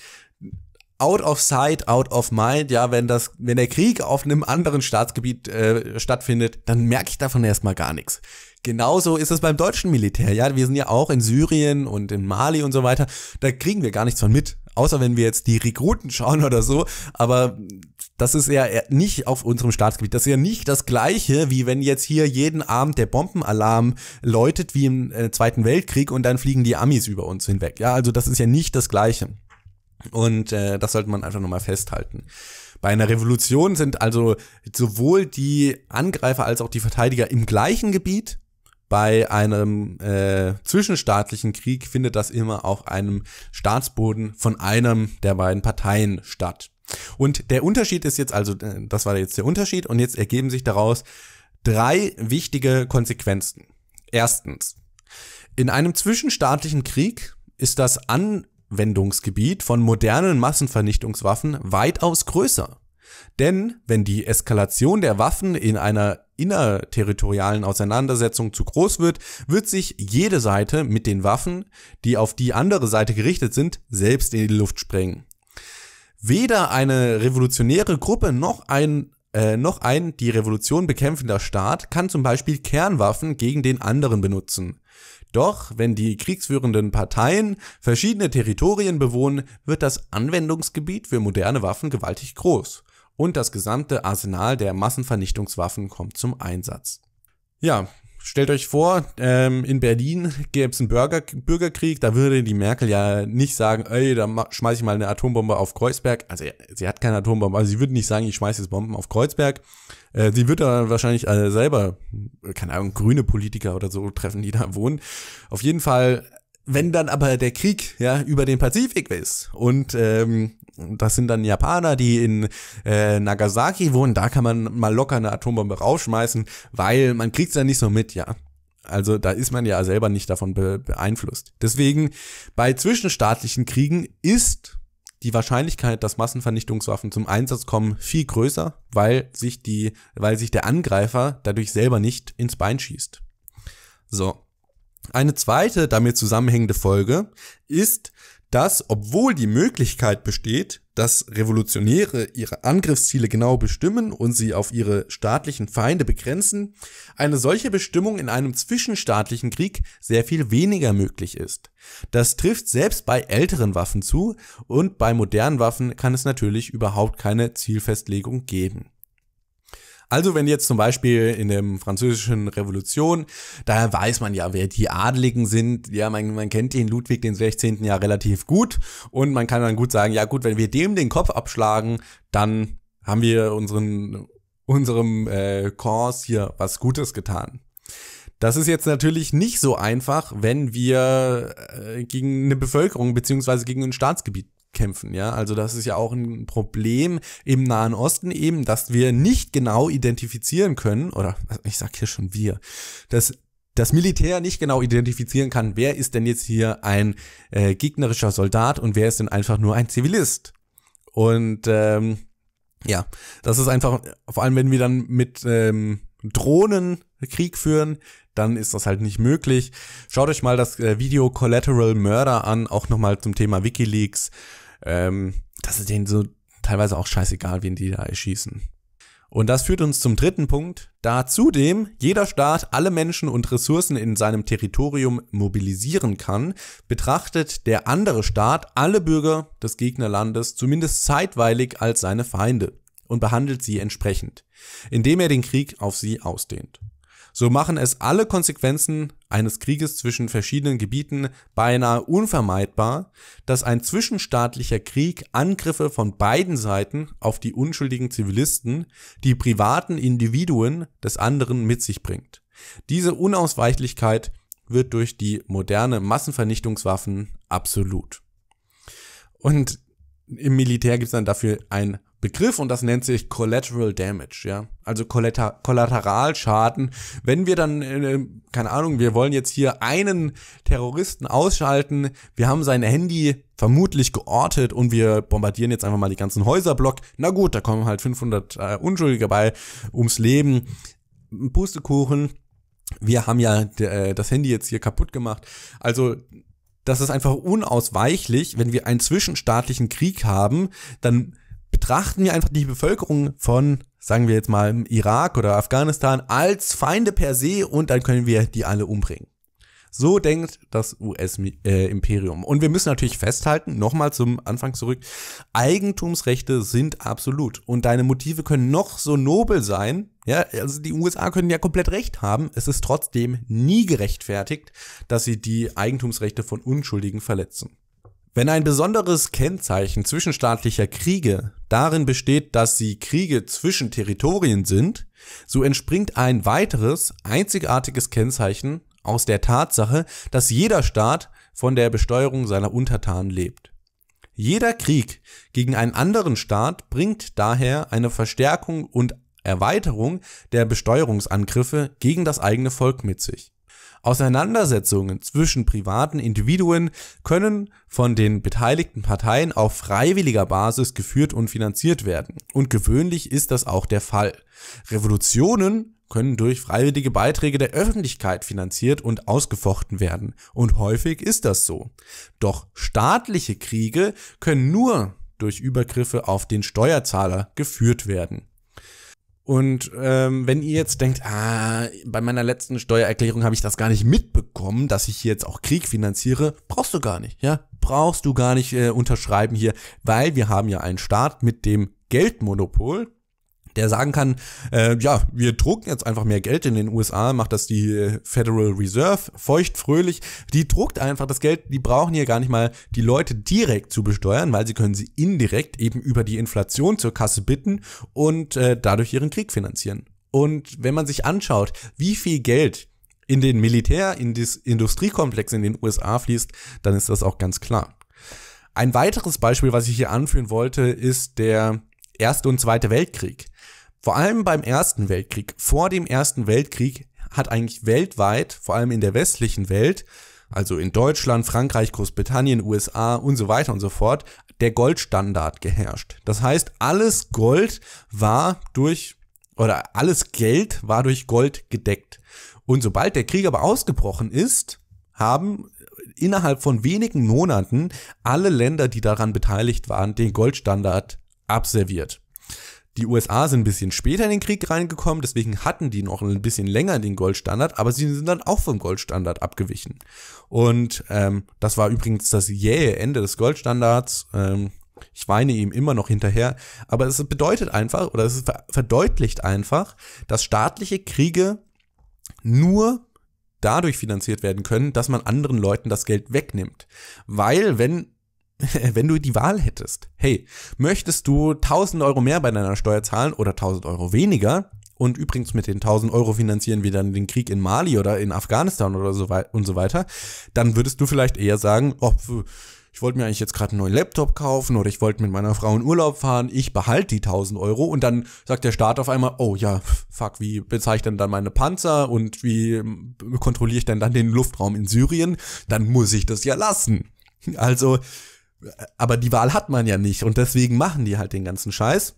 out of sight, out of mind, ja, wenn der Krieg auf einem anderen Staatsgebiet stattfindet, dann merke ich davon erstmal gar nichts. Genauso ist es beim deutschen Militär, ja, wir sind ja auch in Syrien und in Mali und so weiter, da kriegen wir gar nichts von mit, außer wenn wir jetzt die Rekruten schauen oder so, aber das ist ja nicht auf unserem Staatsgebiet, das ist ja nicht das Gleiche, wie wenn jetzt hier jeden Abend der Bombenalarm läutet wie im Zweiten Weltkrieg und dann fliegen die Amis über uns hinweg, ja, also das ist ja nicht das Gleiche und das sollte man einfach nochmal festhalten. Bei einer Revolution sind also sowohl die Angreifer als auch die Verteidiger im gleichen Gebiet. Bei einem zwischenstaatlichen Krieg findet das immer auf einem Staatsboden von einem der beiden Parteien statt. Und der Unterschied ist jetzt also, das war jetzt der Unterschied und jetzt ergeben sich daraus 3 wichtige Konsequenzen. Erstens, in einem zwischenstaatlichen Krieg ist das Anwendungsgebiet von modernen Massenvernichtungswaffen weitaus größer. Denn wenn die Eskalation der Waffen in einer innerterritorialen Auseinandersetzung zu groß wird, wird sich jede Seite mit den Waffen, die auf die andere Seite gerichtet sind, selbst in die Luft sprengen. Weder eine revolutionäre Gruppe noch ein die Revolution bekämpfender Staat kann zum Beispiel Kernwaffen gegen den anderen benutzen. Doch wenn die kriegsführenden Parteien verschiedene Territorien bewohnen, wird das Anwendungsgebiet für moderne Waffen gewaltig groß. Und das gesamte Arsenal der Massenvernichtungswaffen kommt zum Einsatz. Ja, stellt euch vor, in Berlin gäbe es einen Bürgerkrieg, da würde die Merkel ja nicht sagen, ey, da schmeiße ich mal eine Atombombe auf Kreuzberg. Also sie hat keine Atombombe, also sie würde nicht sagen, ich schmeiße jetzt Bomben auf Kreuzberg. Sie wird da wahrscheinlich selber, keine Ahnung, grüne Politiker oder so treffen, die da wohnen. Auf jeden Fall, wenn dann aber der Krieg ja über den Pazifik ist und das sind dann Japaner, die in Nagasaki wohnen, da kann man mal locker eine Atombombe rausschmeißen, weil man kriegt's ja nicht so mit, ja. Also da ist man ja selber nicht davon beeinflusst. Deswegen bei zwischenstaatlichen Kriegen ist die Wahrscheinlichkeit, dass Massenvernichtungswaffen zum Einsatz kommen, viel größer, weil sich der Angreifer dadurch selber nicht ins Bein schießt. So. Eine zweite damit zusammenhängende Folge ist, dass, obwohl die Möglichkeit besteht, dass Revolutionäre ihre Angriffsziele genau bestimmen und sie auf ihre staatlichen Feinde begrenzen, eine solche Bestimmung in einem zwischenstaatlichen Krieg sehr viel weniger möglich ist. Das trifft selbst bei älteren Waffen zu und bei modernen Waffen kann es natürlich überhaupt keine Zielfestlegung geben. Also wenn jetzt zum Beispiel in der französischen Revolution, da weiß man ja, wer die Adligen sind. Ja, man kennt den Ludwig den 16. ja relativ gut und man kann dann gut sagen, ja gut, wenn wir dem den Kopf abschlagen, dann haben wir unserem Kurs hier was Gutes getan. Das ist jetzt natürlich nicht so einfach, wenn wir gegen eine Bevölkerung beziehungsweise gegen ein Staatsgebiet kämpfen, ja, also das ist ja auch ein Problem im Nahen Osten eben, dass wir nicht genau identifizieren können, oder ich sag hier schon wir, dass das Militär nicht genau identifizieren kann, wer ist denn jetzt hier ein gegnerischer Soldat und wer ist denn einfach nur ein Zivilist. Und ja, das ist einfach, vor allem wenn wir dann mit Drohnen Krieg führen, dann ist das halt nicht möglich. Schaut euch mal das Video Collateral Murder an, auch nochmal zum Thema WikiLeaks. Das ist denen so teilweise auch scheißegal, wen die da erschießen. Und das führt uns zum dritten Punkt, da zudem jeder Staat alle Menschen und Ressourcen in seinem Territorium mobilisieren kann, betrachtet der andere Staat alle Bürger des Gegnerlandes zumindest zeitweilig als seine Feinde und behandelt sie entsprechend, indem er den Krieg auf sie ausdehnt. So machen es alle Konsequenzen eines Krieges zwischen verschiedenen Gebieten beinahe unvermeidbar, dass ein zwischenstaatlicher Krieg Angriffe von beiden Seiten auf die unschuldigen Zivilisten, die privaten Individuen des anderen mit sich bringt. Diese Unausweichlichkeit wird durch die moderne Massenvernichtungswaffen absolut. Und im Militär gibt es dann dafür ein Begriff und das nennt sich Collateral Damage, ja, also Kollateralschaden. Wenn wir dann, keine Ahnung, wir wollen jetzt hier einen Terroristen ausschalten, wir haben sein Handy vermutlich geortet und wir bombardieren jetzt einfach mal die ganzen Häuserblock. Na gut, da kommen halt 500 Unschuldige bei ums Leben. Pustekuchen, wir haben ja das Handy jetzt hier kaputt gemacht. Also das ist einfach unausweichlich, wenn wir einen zwischenstaatlichen Krieg haben, dann betrachten wir einfach die Bevölkerung von, sagen wir jetzt mal, Irak oder Afghanistan als Feinde per se und dann können wir die alle umbringen. So denkt das US-Imperium. Und wir müssen natürlich festhalten, nochmal zum Anfang zurück, Eigentumsrechte sind absolut. Und deine Motive können noch so nobel sein, ja, also die USA können ja komplett recht haben, es ist trotzdem nie gerechtfertigt, dass sie die Eigentumsrechte von Unschuldigen verletzen. Wenn ein besonderes Kennzeichen zwischenstaatlicher Kriege darin besteht, dass sie Kriege zwischen Territorien sind, so entspringt ein weiteres, einzigartiges Kennzeichen aus der Tatsache, dass jeder Staat von der Besteuerung seiner Untertanen lebt. Jeder Krieg gegen einen anderen Staat bringt daher eine Verstärkung und Erweiterung der Besteuerungsangriffe gegen das eigene Volk mit sich. Auseinandersetzungen zwischen privaten Individuen können von den beteiligten Parteien auf freiwilliger Basis geführt und finanziert werden. Und gewöhnlich ist das auch der Fall. Revolutionen können durch freiwillige Beiträge der Öffentlichkeit finanziert und ausgefochten werden. Und häufig ist das so. Doch staatliche Kriege können nur durch Übergriffe auf den Steuerzahler geführt werden. Und wenn ihr jetzt denkt, bei meiner letzten Steuererklärung habe ich das gar nicht mitbekommen, dass ich hier jetzt auch Krieg finanziere, brauchst du gar nicht, ja, brauchst du gar nicht unterschreiben hier, weil wir haben ja einen Staat mit dem Geldmonopol, der sagen kann, ja, wir drucken jetzt einfach mehr Geld. In den USA macht das die Federal Reserve, feuchtfröhlich. Die druckt einfach das Geld, die brauchen hier gar nicht mal die Leute direkt zu besteuern, weil sie können sie indirekt eben über die Inflation zur Kasse bitten und dadurch ihren Krieg finanzieren. Und wenn man sich anschaut, wie viel Geld in den in das Industriekomplex in den USA fließt, dann ist das auch ganz klar. Ein weiteres Beispiel, was ich hier anführen wollte, ist der Erste und Zweite Weltkrieg. Vor allem beim Ersten Weltkrieg, vor dem Ersten Weltkrieg hat eigentlich weltweit, vor allem in der westlichen Welt, also in Deutschland, Frankreich, Großbritannien, USA und so weiter und so fort, der Goldstandard geherrscht. Das heißt, alles Geld war durch Gold gedeckt. Und sobald der Krieg aber ausgebrochen ist, haben innerhalb von wenigen Monaten alle Länder, die daran beteiligt waren, den Goldstandard abserviert. Die USA sind ein bisschen später in den Krieg reingekommen, deswegen hatten die noch ein bisschen länger den Goldstandard, aber sie sind dann auch vom Goldstandard abgewichen. Und das war übrigens das jähe Ende des Goldstandards. Ich weine ihm immer noch hinterher, aber es bedeutet einfach, oder es verdeutlicht einfach, dass staatliche Kriege nur dadurch finanziert werden können, dass man anderen Leuten das Geld wegnimmt. Weil wenn du die Wahl hättest, hey, möchtest du 1.000 Euro mehr bei deiner Steuer zahlen oder 1.000 Euro weniger? Und übrigens mit den 1.000 Euro finanzieren wir dann den Krieg in Mali oder in Afghanistan oder so und so weiter, dann würdest du vielleicht eher sagen, oh, ich wollte mir eigentlich jetzt gerade einen neuen Laptop kaufen oder ich wollte mit meiner Frau in Urlaub fahren, ich behalte die 1.000 Euro und dann sagt der Staat auf einmal, oh ja, fuck, wie bezahle ich denn dann meine Panzer und wie kontrolliere ich denn dann den Luftraum in Syrien? Dann muss ich das ja lassen. Also, aber die Wahl hat man ja nicht und deswegen machen die halt den ganzen Scheiß.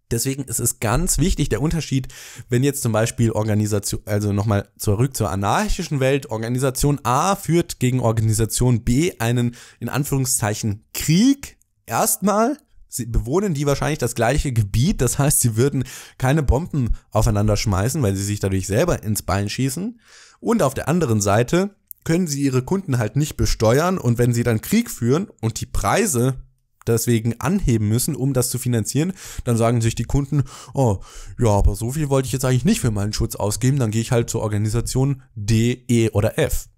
Deswegen ist es ganz wichtig, der Unterschied, wenn jetzt zum Beispiel Organisation, also nochmal zurück zur anarchischen Welt, Organisation A führt gegen Organisation B einen, in Anführungszeichen, Krieg. Erstmal bewohnen die wahrscheinlich das gleiche Gebiet, das heißt, sie würden keine Bomben aufeinander schmeißen, weil sie sich dadurch selber ins Bein schießen. Und auf der anderen Seite können sie ihre Kunden halt nicht besteuern und wenn sie dann Krieg führen und die Preise deswegen anheben müssen, um das zu finanzieren, dann sagen sich die Kunden, oh, ja, aber so viel wollte ich jetzt eigentlich nicht für meinen Schutz ausgeben, dann gehe ich halt zur Organisation D, E oder F.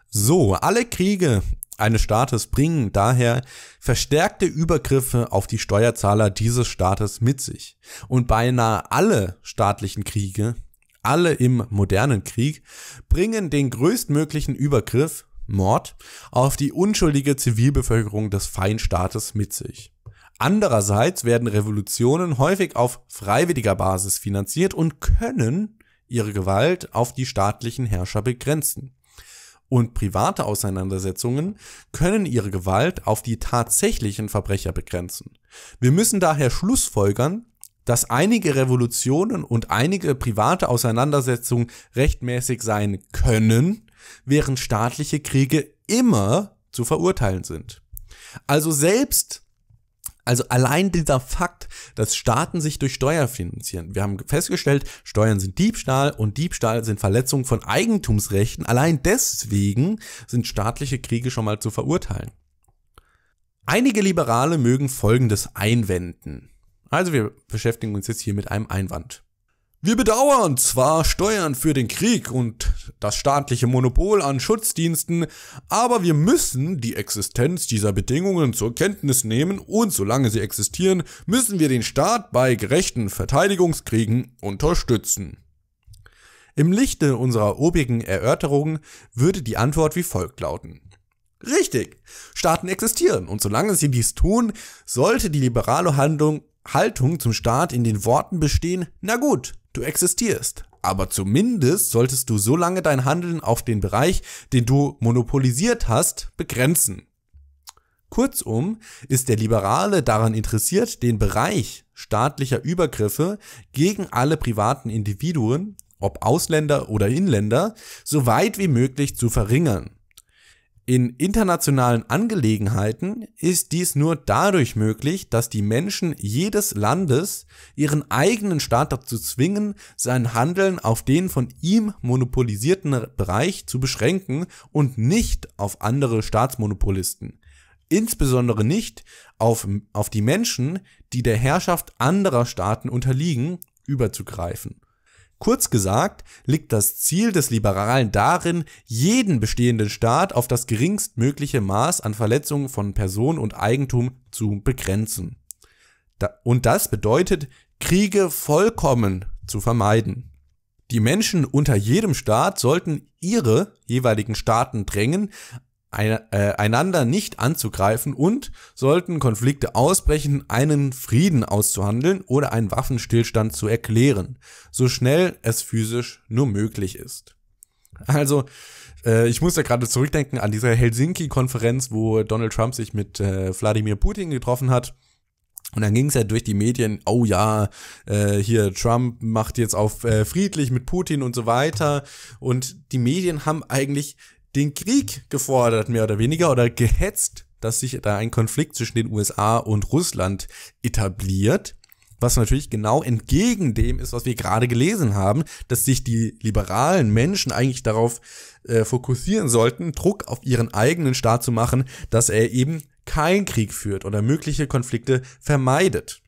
So, alle Kriege eines Staates bringen daher verstärkte Übergriffe auf die Steuerzahler dieses Staates mit sich. Und beinahe alle staatlichen Kriege, alle im modernen Krieg, bringen den größtmöglichen Übergriff, Mord, auf die unschuldige Zivilbevölkerung des Feindstaates mit sich. Andererseits werden Revolutionen häufig auf freiwilliger Basis finanziert und können ihre Gewalt auf die staatlichen Herrscher begrenzen. Und private Auseinandersetzungen können ihre Gewalt auf die tatsächlichen Verbrecher begrenzen. Wir müssen daher schlussfolgern, dass einige Revolutionen und einige private Auseinandersetzungen rechtmäßig sein können, während staatliche Kriege immer zu verurteilen sind. Also allein dieser Fakt, dass Staaten sich durch Steuer finanzieren. Wir haben festgestellt, Steuern sind Diebstahl und Diebstahl sind Verletzungen von Eigentumsrechten. Allein deswegen sind staatliche Kriege schon mal zu verurteilen. Einige Liberale mögen Folgendes einwenden. Also wir beschäftigen uns jetzt hier mit einem Einwand. Wir bedauern zwar Steuern für den Krieg und das staatliche Monopol an Schutzdiensten, aber wir müssen die Existenz dieser Bedingungen zur Kenntnis nehmen und solange sie existieren, müssen wir den Staat bei gerechten Verteidigungskriegen unterstützen. Im Lichte unserer obigen Erörterungen würde die Antwort wie folgt lauten. Richtig, Staaten existieren und solange sie dies tun, sollte die liberale Haltung zum Staat in den Worten bestehen, na gut, du existierst, aber zumindest solltest du so lange dein Handeln auf den Bereich, den du monopolisiert hast, begrenzen. Kurzum ist der Liberale daran interessiert, den Bereich staatlicher Übergriffe gegen alle privaten Individuen, ob Ausländer oder Inländer, so weit wie möglich zu verringern. In internationalen Angelegenheiten ist dies nur dadurch möglich, dass die Menschen jedes Landes ihren eigenen Staat dazu zwingen, sein Handeln auf den von ihm monopolisierten Bereich zu beschränken und nicht auf andere Staatsmonopolisten. Insbesondere nicht auf die Menschen, die der Herrschaft anderer Staaten unterliegen, überzugreifen. Kurz gesagt, liegt das Ziel des Liberalen darin, jeden bestehenden Staat auf das geringstmögliche Maß an Verletzungen von Person und Eigentum zu begrenzen. Und das bedeutet, Kriege vollkommen zu vermeiden. Die Menschen unter jedem Staat sollten ihre jeweiligen Staaten drängen, einander nicht anzugreifen und sollten Konflikte ausbrechen, einen Frieden auszuhandeln oder einen Waffenstillstand zu erklären, so schnell es physisch nur möglich ist. Also, ich muss ja gerade zurückdenken an diese Helsinki-Konferenz, wo Donald Trump sich mit Wladimir Putin getroffen hat. Und dann ging es ja durch die Medien, oh ja, hier Trump macht jetzt auf friedlich mit Putin und so weiter. Und die Medien haben eigentlich den Krieg gefordert, mehr oder weniger, oder gehetzt, dass sich da ein Konflikt zwischen den USA und Russland etabliert, was natürlich genau entgegen dem ist, was wir gerade gelesen haben, dass sich die liberalen Menschen eigentlich darauf fokussieren sollten, Druck auf ihren eigenen Staat zu machen, dass er eben keinen Krieg führt oder mögliche Konflikte vermeidet.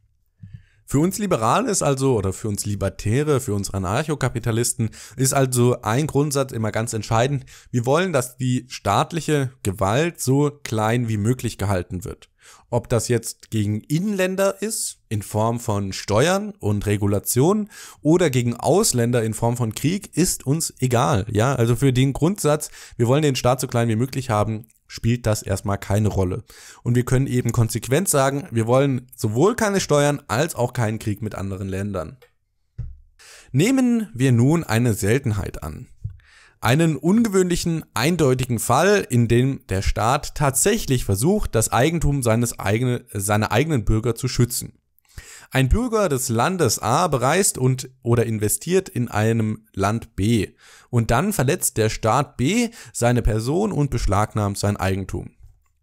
Für uns Liberale ist also, oder für uns Libertäre, für uns Anarchokapitalisten ist also ein Grundsatz immer ganz entscheidend. Wir wollen, dass die staatliche Gewalt so klein wie möglich gehalten wird. Ob das jetzt gegen Inländer ist, in Form von Steuern und Regulationen, oder gegen Ausländer in Form von Krieg, ist uns egal. Ja, also für den Grundsatz, wir wollen den Staat so klein wie möglich haben, spielt das erstmal keine Rolle. Und wir können eben konsequent sagen, wir wollen sowohl keine Steuern als auch keinen Krieg mit anderen Ländern. Nehmen wir nun eine Seltenheit an. Einen ungewöhnlichen, eindeutigen Fall, in dem der Staat tatsächlich versucht, das Eigentum seiner eigenen Bürger zu schützen. Ein Bürger des Landes A bereist oder investiert in einem Land B und dann verletzt der Staat B seine Person und beschlagnahmt sein Eigentum.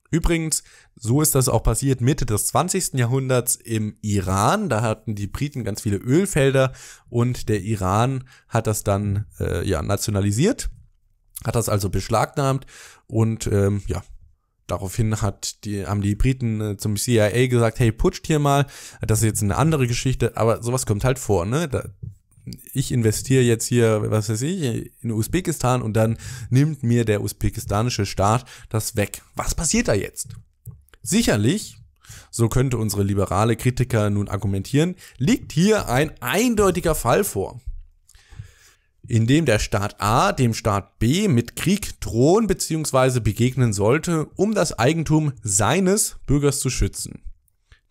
Übrigens, so ist das auch passiert Mitte des 20. Jahrhunderts im Iran. Da hatten die Briten ganz viele Ölfelder und der Iran hat das dann nationalisiert, hat das also beschlagnahmt und daraufhin haben die Briten zum CIA gesagt, hey, putscht hier mal, das ist jetzt eine andere Geschichte, aber sowas kommt halt vor, ne? Ich investiere jetzt hier, was weiß ich, in Usbekistan und dann nimmt mir der usbekistanische Staat das weg. Was passiert da jetzt? Sicherlich, so könnte unsere liberale Kritiker nun argumentieren, liegt hier ein eindeutiger Fall vor, in dem der Staat A dem Staat B mit Krieg drohen bzw. begegnen sollte, um das Eigentum seines Bürgers zu schützen.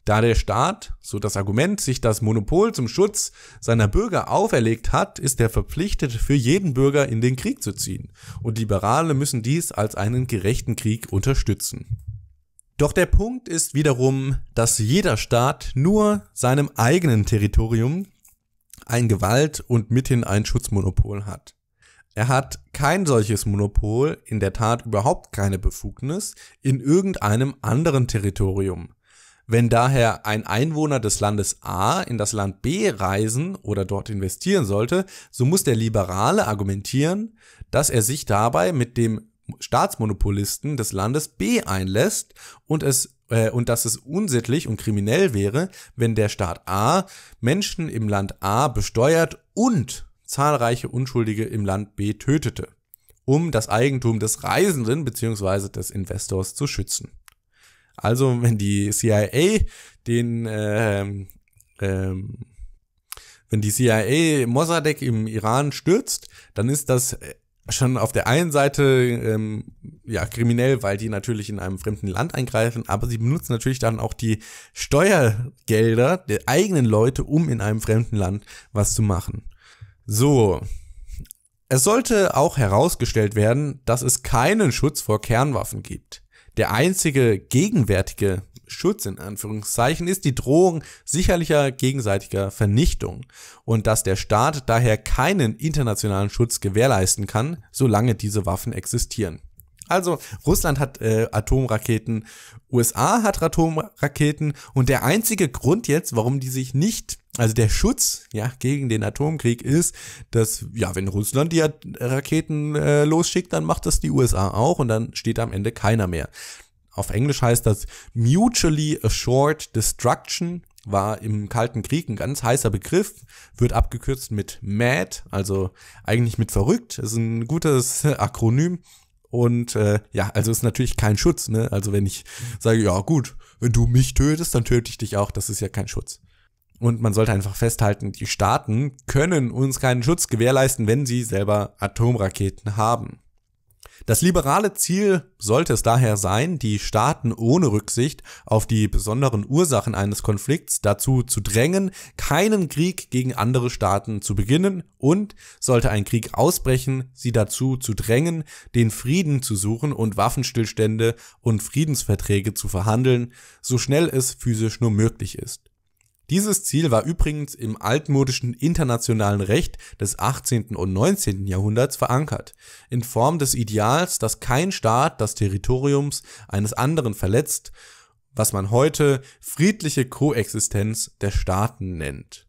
Da der Staat, so das Argument, sich das Monopol zum Schutz seiner Bürger auferlegt hat, ist er verpflichtet, für jeden Bürger in den Krieg zu ziehen. Und Liberale müssen dies als einen gerechten Krieg unterstützen. Doch der Punkt ist wiederum, dass jeder Staat nur seinem eigenen Territorium ein Gewalt- und mithin ein Schutzmonopol hat. Er hat kein solches Monopol, in der Tat überhaupt keine Befugnis, in irgendeinem anderen Territorium. Wenn daher ein Einwohner des Landes A in das Land B reisen oder dort investieren sollte, so muss der Liberale argumentieren, dass er sich dabei mit dem Staatsmonopolisten des Landes B einlässt und dass es unsittlich und kriminell wäre, wenn der Staat A Menschen im Land A besteuert und zahlreiche Unschuldige im Land B tötete, um das Eigentum des Reisenden bzw. des Investors zu schützen. Also wenn die CIA Mossadegh im Iran stürzt, dann ist das schon auf der einen Seite kriminell, weil die natürlich in einem fremden Land eingreifen, aber sie benutzen natürlich dann auch die Steuergelder der eigenen Leute, um in einem fremden Land was zu machen. So, es sollte auch herausgestellt werden, dass es keinen Schutz vor Kernwaffen gibt. Der einzige gegenwärtige Schutz in Anführungszeichen ist die Drohung sicherlicher gegenseitiger Vernichtung und dass der Staat daher keinen internationalen Schutz gewährleisten kann, solange diese Waffen existieren. Also Russland hat Atomraketen, USA hat Atomraketen und der einzige Grund jetzt, warum die sich nicht, also der Schutz gegen den Atomkrieg ist, dass wenn Russland die Raketen losschickt, dann macht das die USA auch und dann steht am Ende keiner mehr. Auf Englisch heißt das Mutually Assured Destruction, war im Kalten Krieg ein ganz heißer Begriff, wird abgekürzt mit MAD, also eigentlich mit verrückt, ist ein gutes Akronym. Und also ist natürlich kein Schutz, ne? Also wenn ich sage, ja gut, wenn du mich tötest, dann töte ich dich auch, das ist ja kein Schutz. Und man sollte einfach festhalten, die Staaten können uns keinen Schutz gewährleisten, wenn sie selber Atomraketen haben. Das liberale Ziel sollte es daher sein, die Staaten ohne Rücksicht auf die besonderen Ursachen eines Konflikts dazu zu drängen, keinen Krieg gegen andere Staaten zu beginnen und, sollte ein Krieg ausbrechen, sie dazu zu drängen, den Frieden zu suchen und Waffenstillstände und Friedensverträge zu verhandeln, so schnell es physisch nur möglich ist. Dieses Ziel war übrigens im altmodischen internationalen Recht des 18. und 19. Jahrhunderts verankert, in Form des Ideals, dass kein Staat das Territoriums eines anderen verletzt, was man heute friedliche Koexistenz der Staaten nennt.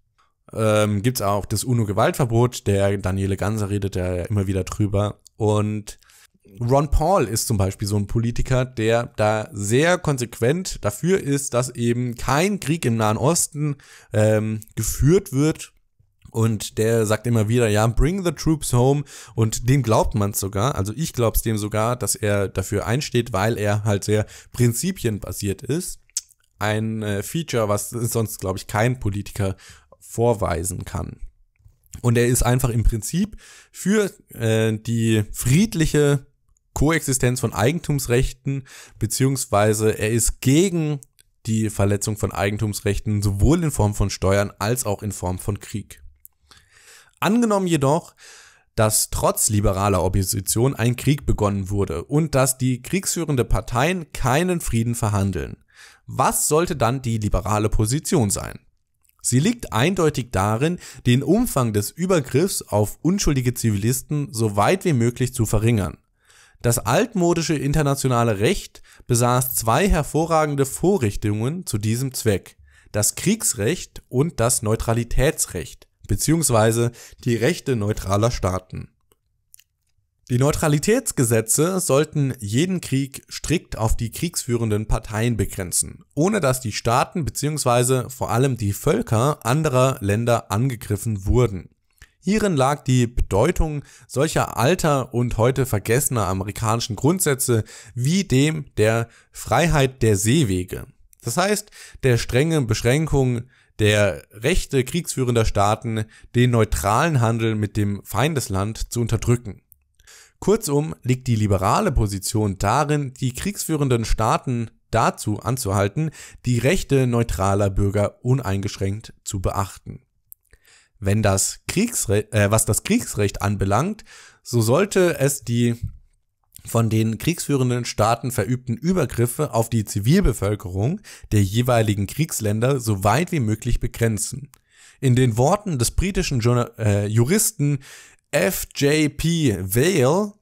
Gibt's auch das UNO-Gewaltverbot, der Daniele Ganser redet ja immer wieder drüber und Ron Paul ist zum Beispiel so ein Politiker, der da sehr konsequent dafür ist, dass eben kein Krieg im Nahen Osten geführt wird. Und der sagt immer wieder, ja, bring the troops home. Und dem glaubt man es sogar. Also ich glaube es dem sogar, dass er dafür einsteht, weil er halt sehr prinzipienbasiert ist. Ein Feature, was sonst, glaube ich, kein Politiker vorweisen kann. Und er ist einfach im Prinzip für die friedliche Koexistenz von Eigentumsrechten, beziehungsweise er ist gegen die Verletzung von Eigentumsrechten, sowohl in Form von Steuern als auch in Form von Krieg. Angenommen jedoch, dass trotz liberaler Opposition ein Krieg begonnen wurde und dass die kriegsführenden Parteien keinen Frieden verhandeln. Was sollte dann die liberale Position sein? Sie liegt eindeutig darin, den Umfang des Übergriffs auf unschuldige Zivilisten so weit wie möglich zu verringern. Das altmodische internationale Recht besaß zwei hervorragende Vorrichtungen zu diesem Zweck: das Kriegsrecht und das Neutralitätsrecht, beziehungsweise die Rechte neutraler Staaten. Die Neutralitätsgesetze sollten jeden Krieg strikt auf die kriegsführenden Parteien begrenzen, ohne dass die Staaten bzw. vor allem die Völker anderer Länder angegriffen wurden. Hierin lag die Bedeutung solcher alter und heute vergessener amerikanischen Grundsätze wie dem der Freiheit der Seewege. Das heißt, der strengen Beschränkung der Rechte kriegsführender Staaten, den neutralen Handel mit dem Feindesland zu unterdrücken. Kurzum liegt die liberale Position darin, die kriegsführenden Staaten dazu anzuhalten, die Rechte neutraler Bürger uneingeschränkt zu beachten. Was das Kriegsrecht anbelangt, so sollte es die von den kriegsführenden Staaten verübten Übergriffe auf die Zivilbevölkerung der jeweiligen Kriegsländer so weit wie möglich begrenzen. In den Worten des britischen Juristen F.J.P. Vale: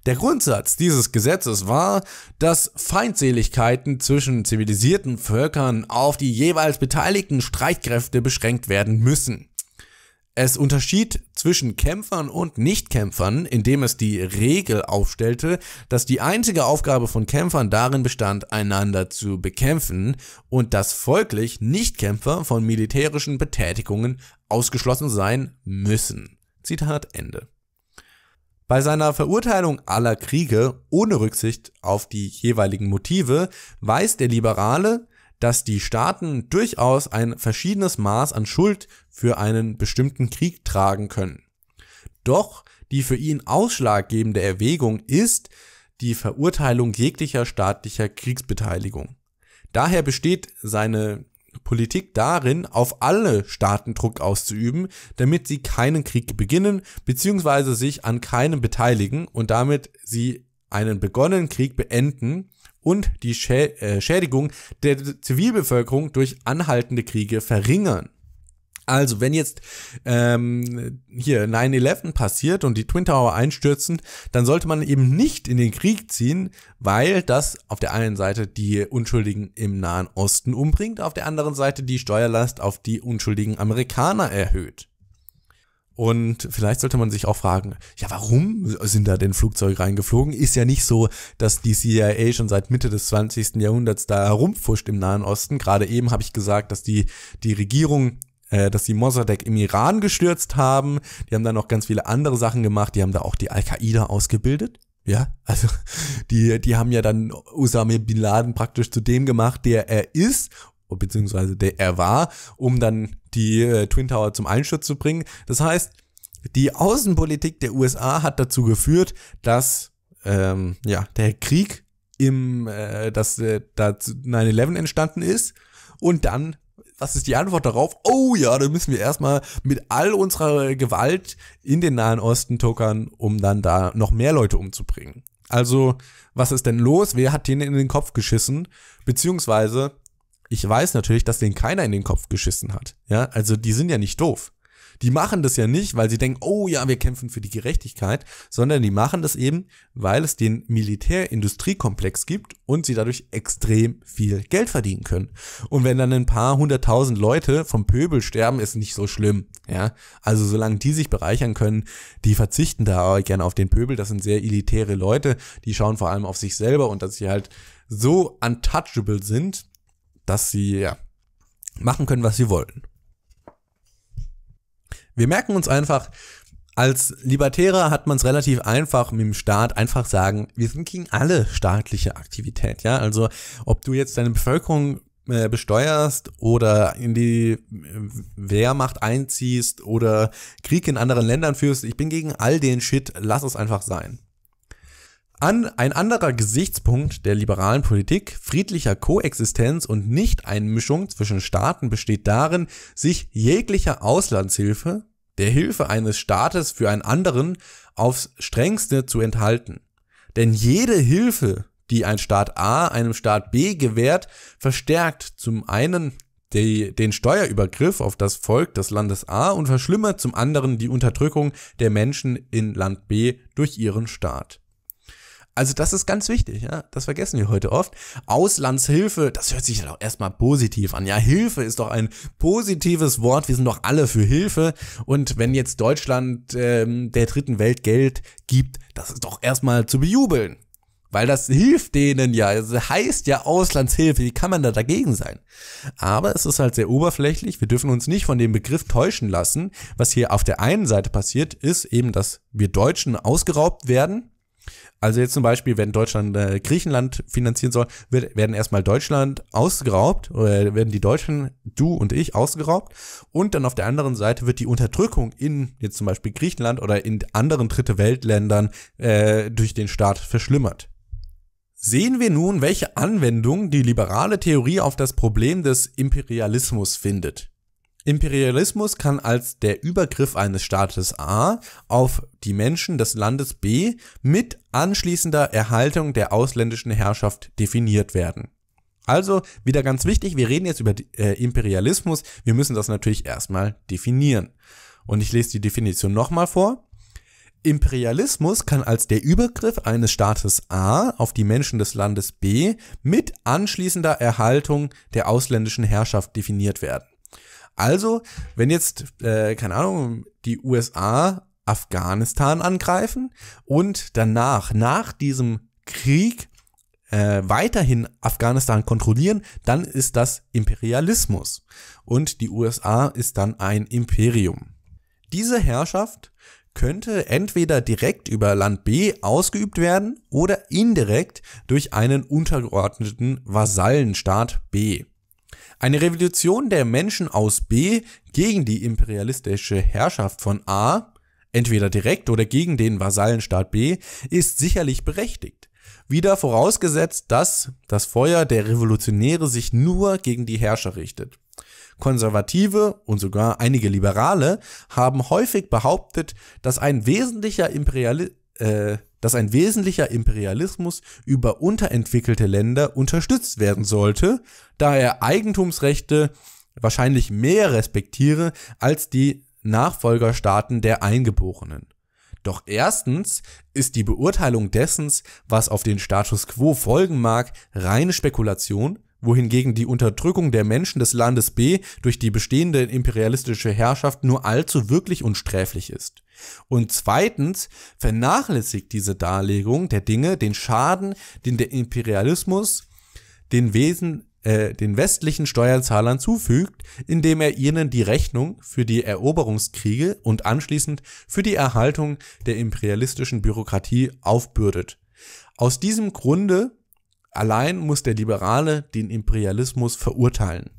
Der Grundsatz dieses Gesetzes war, dass Feindseligkeiten zwischen zivilisierten Völkern auf die jeweils beteiligten Streitkräfte beschränkt werden müssen. Es unterschied zwischen Kämpfern und Nichtkämpfern, indem es die Regel aufstellte, dass die einzige Aufgabe von Kämpfern darin bestand, einander zu bekämpfen und dass folglich Nichtkämpfer von militärischen Betätigungen ausgeschlossen sein müssen. Zitat Ende. Bei seiner Verurteilung aller Kriege ohne Rücksicht auf die jeweiligen Motive weist der Liberale, dass die Staaten durchaus ein verschiedenes Maß an Schuld für einen bestimmten Krieg tragen können. Doch die für ihn ausschlaggebende Erwägung ist die Verurteilung jeglicher staatlicher Kriegsbeteiligung. Daher besteht seine Politik darin, auf alle Staaten Druck auszuüben, damit sie keinen Krieg beginnen bzw. sich an keinem beteiligen und damit sie einen begonnenen Krieg beenden und die Schädigung der Zivilbevölkerung durch anhaltende Kriege verringern. Also wenn jetzt hier 9/11 passiert und die Twin Tower einstürzen, dann sollte man eben nicht in den Krieg ziehen, weil das auf der einen Seite die Unschuldigen im Nahen Osten umbringt, auf der anderen Seite die Steuerlast auf die unschuldigen Amerikaner erhöht. Und vielleicht sollte man sich auch fragen, ja, warum sind da denn Flugzeuge reingeflogen? Ist ja nicht so, dass die CIA schon seit Mitte des 20. Jahrhunderts da herumfuscht im Nahen Osten. Gerade eben habe ich gesagt, dass die Regierung, dass die Mossadegh im Iran gestürzt haben. Die haben da noch ganz viele andere Sachen gemacht. Die haben da auch die Al-Qaida ausgebildet. Ja, also die haben ja dann Osama Bin Laden praktisch zu dem gemacht, der er ist, beziehungsweise der er war, um dann die Twin Tower zum Einsturz zu bringen. Das heißt, die Außenpolitik der USA hat dazu geführt, dass der Krieg da 9/11 entstanden ist. Und dann, was ist die Antwort darauf? Oh ja, da müssen wir erstmal mit all unserer Gewalt in den Nahen Osten tuckern, um dann da noch mehr Leute umzubringen. Also, was ist denn los? Wer hat denen in den Kopf geschissen? Beziehungsweise, ich weiß natürlich, dass denen keiner in den Kopf geschissen hat. Ja, also die sind ja nicht doof. Die machen das ja nicht, weil sie denken, oh ja, wir kämpfen für die Gerechtigkeit, sondern die machen das eben, weil es den Militärindustriekomplex gibt und sie dadurch extrem viel Geld verdienen können. Und wenn dann ein paar 100.000 Leute vom Pöbel sterben, ist nicht so schlimm. Ja, also solange die sich bereichern können, die verzichten da gerne auf den Pöbel. Das sind sehr elitäre Leute, die schauen vor allem auf sich selber und dass sie halt so untouchable sind, dass sie machen können, was sie wollen. Wir merken uns einfach, als Libertärer hat man es relativ einfach mit dem Staat einfach sagen, wir sind gegen alle staatliche Aktivität. Ja, also ob du jetzt deine Bevölkerung besteuerst oder in die Wehrmacht einziehst oder Krieg in anderen Ländern führst. Ich bin gegen all den Shit, lass es einfach sein. Ein anderer Gesichtspunkt der liberalen Politik, friedlicher Koexistenz und Nicht-Einmischung zwischen Staaten besteht darin, sich jeglicher Auslandshilfe, der Hilfe eines Staates für einen anderen, aufs Strengste zu enthalten. Denn jede Hilfe, die ein Staat A einem Staat B gewährt, verstärkt zum einen den Steuerübergriff auf das Volk des Landes A und verschlimmert zum anderen die Unterdrückung der Menschen in Land B durch ihren Staat. Also das ist ganz wichtig, ja, das vergessen wir heute oft. Auslandshilfe, das hört sich ja doch erstmal positiv an. Ja, Hilfe ist doch ein positives Wort, wir sind doch alle für Hilfe. Und wenn jetzt Deutschland der dritten Welt Geld gibt, das ist doch erstmal zu bejubeln. Weil das hilft denen ja, es heißt ja Auslandshilfe, wie kann man da dagegen sein? Aber es ist halt sehr oberflächlich, wir dürfen uns nicht von dem Begriff täuschen lassen. Was hier auf der einen Seite passiert, ist eben, dass wir Deutschen ausgeraubt werden. Also jetzt zum Beispiel, wenn Deutschland Griechenland finanzieren soll, werden erstmal Deutschland ausgeraubt, oder werden die Deutschen, du und ich, ausgeraubt. Und dann auf der anderen Seite wird die Unterdrückung in jetzt zum Beispiel Griechenland oder in anderen Dritte Weltländern durch den Staat verschlimmert. Sehen wir nun, welche Anwendung die liberale Theorie auf das Problem des Imperialismus findet. Imperialismus kann als der Übergriff eines Staates A auf die Menschen des Landes B mit anschließender Erhaltung der ausländischen Herrschaft definiert werden. Also wieder ganz wichtig, wir reden jetzt über Imperialismus, wir müssen das natürlich erstmal definieren. Und ich lese die Definition nochmal vor. Imperialismus kann als der Übergriff eines Staates A auf die Menschen des Landes B mit anschließender Erhaltung der ausländischen Herrschaft definiert werden. Also, wenn jetzt, die USA Afghanistan angreifen und danach, nach diesem Krieg, weiterhin Afghanistan kontrollieren, dann ist das Imperialismus. Und die USA ist dann ein Imperium. Diese Herrschaft könnte entweder direkt über Land B ausgeübt werden oder indirekt durch einen untergeordneten Vasallenstaat B. Eine Revolution der Menschen aus B gegen die imperialistische Herrschaft von A, entweder direkt oder gegen den Vasallenstaat B, ist sicherlich berechtigt. Wieder vorausgesetzt, dass das Feuer der Revolutionäre sich nur gegen die Herrscher richtet. Konservative und sogar einige Liberale haben häufig behauptet, dass ein wesentlicher Imperialismus über unterentwickelte Länder unterstützt werden sollte, da er Eigentumsrechte wahrscheinlich mehr respektiere als die Nachfolgerstaaten der Eingeborenen. Doch erstens ist die Beurteilung dessen, was auf den Status quo folgen mag, reine Spekulation, wohingegen die Unterdrückung der Menschen des Landes B durch die bestehende imperialistische Herrschaft nur allzu wirklich und sträflich ist. Und zweitens vernachlässigt diese Darlegung der Dinge den Schaden, den der Imperialismus den westlichen Steuerzahlern zufügt, indem er ihnen die Rechnung für die Eroberungskriege und anschließend für die Erhaltung der imperialistischen Bürokratie aufbürdet. Aus diesem Grunde allein muss der Liberale den Imperialismus verurteilen.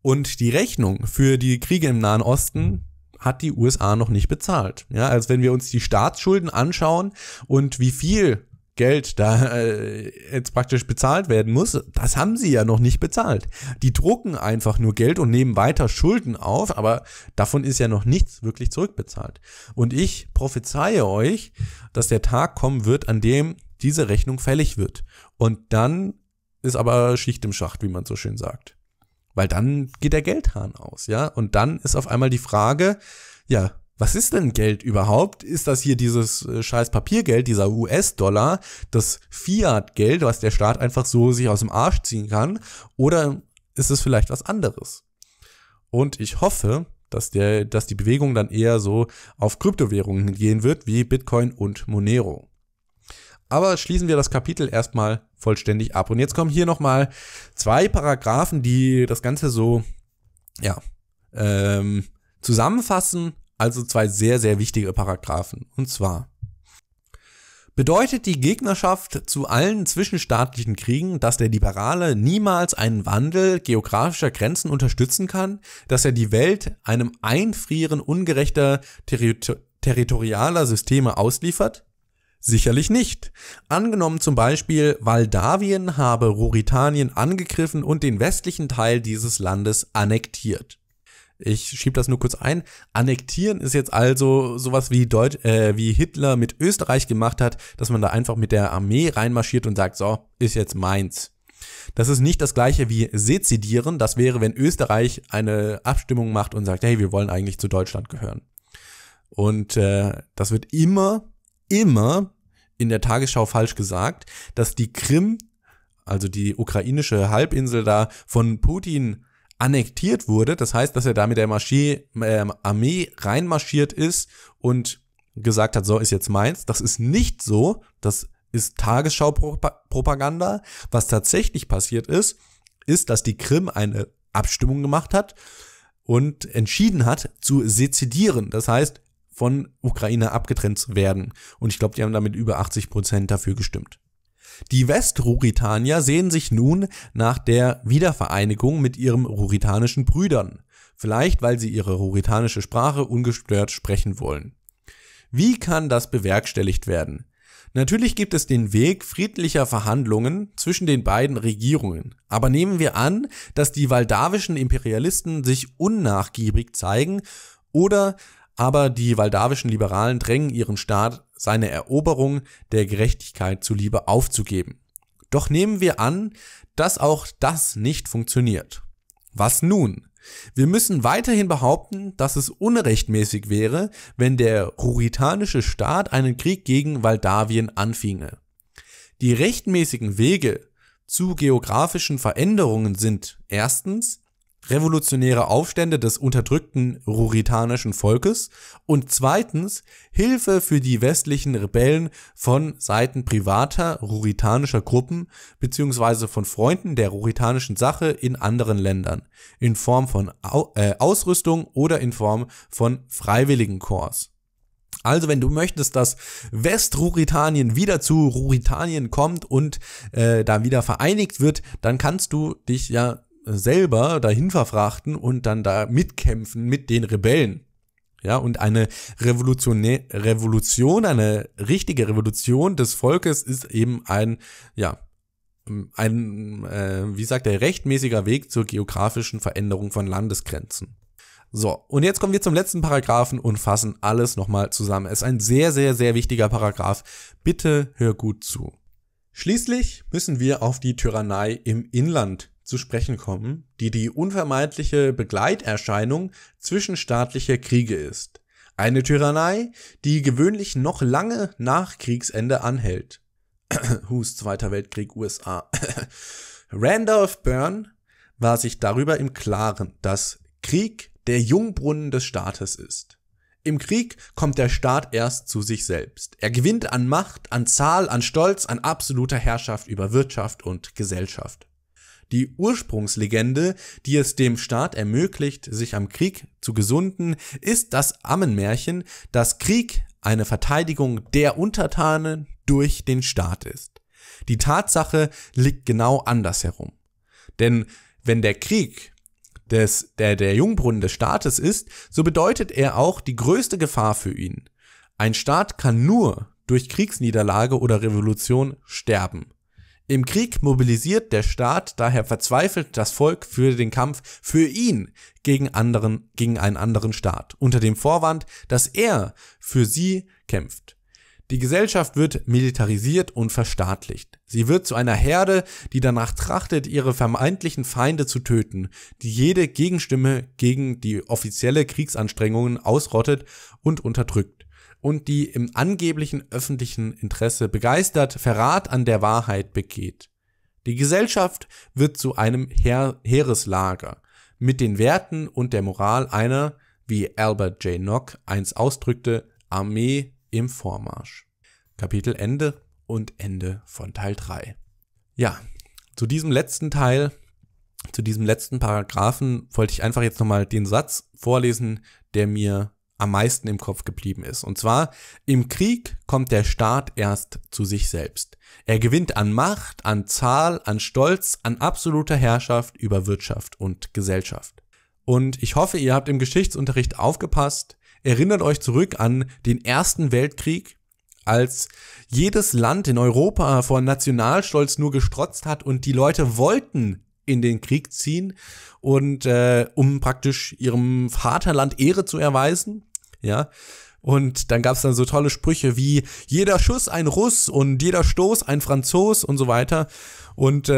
Und die Rechnung für die Kriege im Nahen Osten hat die USA noch nicht bezahlt. Ja, als wenn wir uns die Staatsschulden anschauen und wie viel Geld da jetzt praktisch bezahlt werden muss, das haben sie ja noch nicht bezahlt. Die drucken einfach nur Geld und nehmen weiter Schulden auf, aber davon ist ja noch nichts wirklich zurückbezahlt. Und ich prophezeie euch, dass der Tag kommen wird, an dem diese Rechnung fällig wird. Und dann ist aber Schicht im Schacht, wie man so schön sagt. Weil dann geht der Geldhahn aus, ja. Und dann ist auf einmal die Frage, ja, was ist denn Geld überhaupt? Ist das hier dieses scheiß Papiergeld, dieser US-Dollar, das Fiat-Geld, was der Staat einfach so sich aus dem Arsch ziehen kann? Oder ist es vielleicht was anderes? Und ich hoffe, dass die Bewegung dann eher so auf Kryptowährungen gehen wird, wie Bitcoin und Monero. Aber schließen wir das Kapitel erstmal vollständig ab. Und jetzt kommen hier nochmal 2 Paragraphen, die das Ganze so, zusammenfassen. Also 2 sehr, sehr wichtige Paragraphen. Und zwar: Bedeutet die Gegnerschaft zu allen zwischenstaatlichen Kriegen, dass der Liberale niemals einen Wandel geografischer Grenzen unterstützen kann, dass er die Welt einem Einfrieren ungerechter territorialer Systeme ausliefert? Sicherlich nicht. Angenommen zum Beispiel, Moldawien habe Rurithanien angegriffen und den westlichen Teil dieses Landes annektiert. Ich schiebe das nur kurz ein. Annektieren ist jetzt also sowas wie Hitler mit Österreich gemacht hat, dass man da einfach mit der Armee reinmarschiert und sagt, so, ist jetzt meins. Das ist nicht das gleiche wie sezedieren. Das wäre, wenn Österreich eine Abstimmung macht und sagt, hey, wir wollen eigentlich zu Deutschland gehören. Und das wird immer in der Tagesschau falsch gesagt, dass die Krim, also die ukrainische Halbinsel da, von Putin annektiert wurde. Das heißt, dass er da mit der Armee reinmarschiert ist und gesagt hat, so, ist jetzt meins. Das ist nicht so. Das ist Tagesschau-Propaganda. Was tatsächlich passiert ist, dass die Krim eine Abstimmung gemacht hat und entschieden hat, zu sezedieren. Das heißt, von Ukraine abgetrennt zu werden. Und ich glaube, die haben damit über 80% dafür gestimmt. Die Westruritanier sehen sich nun nach der Wiedervereinigung mit ihren rurithanischen Brüdern. Vielleicht, weil sie ihre rurithanische Sprache ungestört sprechen wollen. Wie kann das bewerkstelligt werden? Natürlich gibt es den Weg friedlicher Verhandlungen zwischen den beiden Regierungen. Aber nehmen wir an, dass die moldawischen Imperialisten sich unnachgiebig zeigen oder aber die moldawischen Liberalen drängen ihren Staat, seine Eroberung der Gerechtigkeit zuliebe aufzugeben. Doch nehmen wir an, dass auch das nicht funktioniert. Was nun? Wir müssen weiterhin behaupten, dass es unrechtmäßig wäre, wenn der rurithanische Staat einen Krieg gegen Moldawien anfinge. Die rechtmäßigen Wege zu geografischen Veränderungen sind erstens revolutionäre Aufstände des unterdrückten rurithanischen Volkes und zweitens Hilfe für die westlichen Rebellen von Seiten privater rurithanischer Gruppen bzw. von Freunden der rurithanischen Sache in anderen Ländern in Form von Ausrüstung oder in Form von Freiwilligenkorps. Also wenn du möchtest, dass Westrurithanien wieder zu Rurithanien kommt und da wieder vereinigt wird, dann kannst du dich ja selber dahin verfrachten und dann da mitkämpfen mit den Rebellen. Ja, und eine Revolution, eine richtige Revolution des Volkes ist eben ein rechtmäßiger Weg zur geografischen Veränderung von Landesgrenzen. So, und jetzt kommen wir zum letzten Paragraphen und fassen alles nochmal zusammen. Es ist ein sehr, sehr, sehr wichtiger Paragraph. Bitte hör gut zu. Schließlich müssen wir auf die Tyrannei im Inland zu sprechen kommen, die unvermeidliche Begleiterscheinung zwischenstaatlicher Kriege ist. Eine Tyrannei, die gewöhnlich noch lange nach Kriegsende anhält. Zweiter Weltkrieg, USA. Randolph Byrne war sich darüber im Klaren, dass Krieg der Jungbrunnen des Staates ist. Im Krieg kommt der Staat erst zu sich selbst. Er gewinnt an Macht, an Zahl, an Stolz, an absoluter Herrschaft über Wirtschaft und Gesellschaft. Die Ursprungslegende, die es dem Staat ermöglicht, sich am Krieg zu gesunden, ist das Ammenmärchen, dass Krieg eine Verteidigung der Untertanen durch den Staat ist. Die Tatsache liegt genau andersherum. Denn wenn der Krieg der Jungbrunnen des Staates ist, so bedeutet er auch die größte Gefahr für ihn. Ein Staat kann nur durch Kriegsniederlage oder Revolution sterben. Im Krieg mobilisiert der Staat daher verzweifelt das Volk für den Kampf für ihn gegen einen anderen Staat, unter dem Vorwand, dass er für sie kämpft. Die Gesellschaft wird militarisiert und verstaatlicht. Sie wird zu einer Herde, die danach trachtet, ihre vermeintlichen Feinde zu töten, die jede Gegenstimme gegen die offizielle Kriegsanstrengungen ausrottet und unterdrückt. Und die im angeblichen öffentlichen Interesse begeistert Verrat an der Wahrheit begeht. Die Gesellschaft wird zu einem Heereslager mit den Werten und der Moral einer, wie Albert J. Nock einst ausdrückte, Armee im Vormarsch. Kapitel Ende und Ende von Teil 3. Ja, zu diesem letzten Teil, zu diesem letzten Paragraphen wollte ich einfach jetzt nochmal den Satz vorlesen, der mir am meisten im Kopf geblieben ist. Und zwar, im Krieg kommt der Staat erst zu sich selbst. Er gewinnt an Macht, an Zahl, an Stolz, an absoluter Herrschaft über Wirtschaft und Gesellschaft. Und ich hoffe, ihr habt im Geschichtsunterricht aufgepasst. Erinnert euch zurück an den Ersten Weltkrieg, als jedes Land in Europa vor Nationalstolz nur gestrotzt hat und die Leute wollten in den Krieg ziehen und um praktisch ihrem Vaterland Ehre zu erweisen, ja. Und dann gab's dann so tolle Sprüche wie jeder Schuss ein Russ und jeder Stoß ein Franzos und so weiter und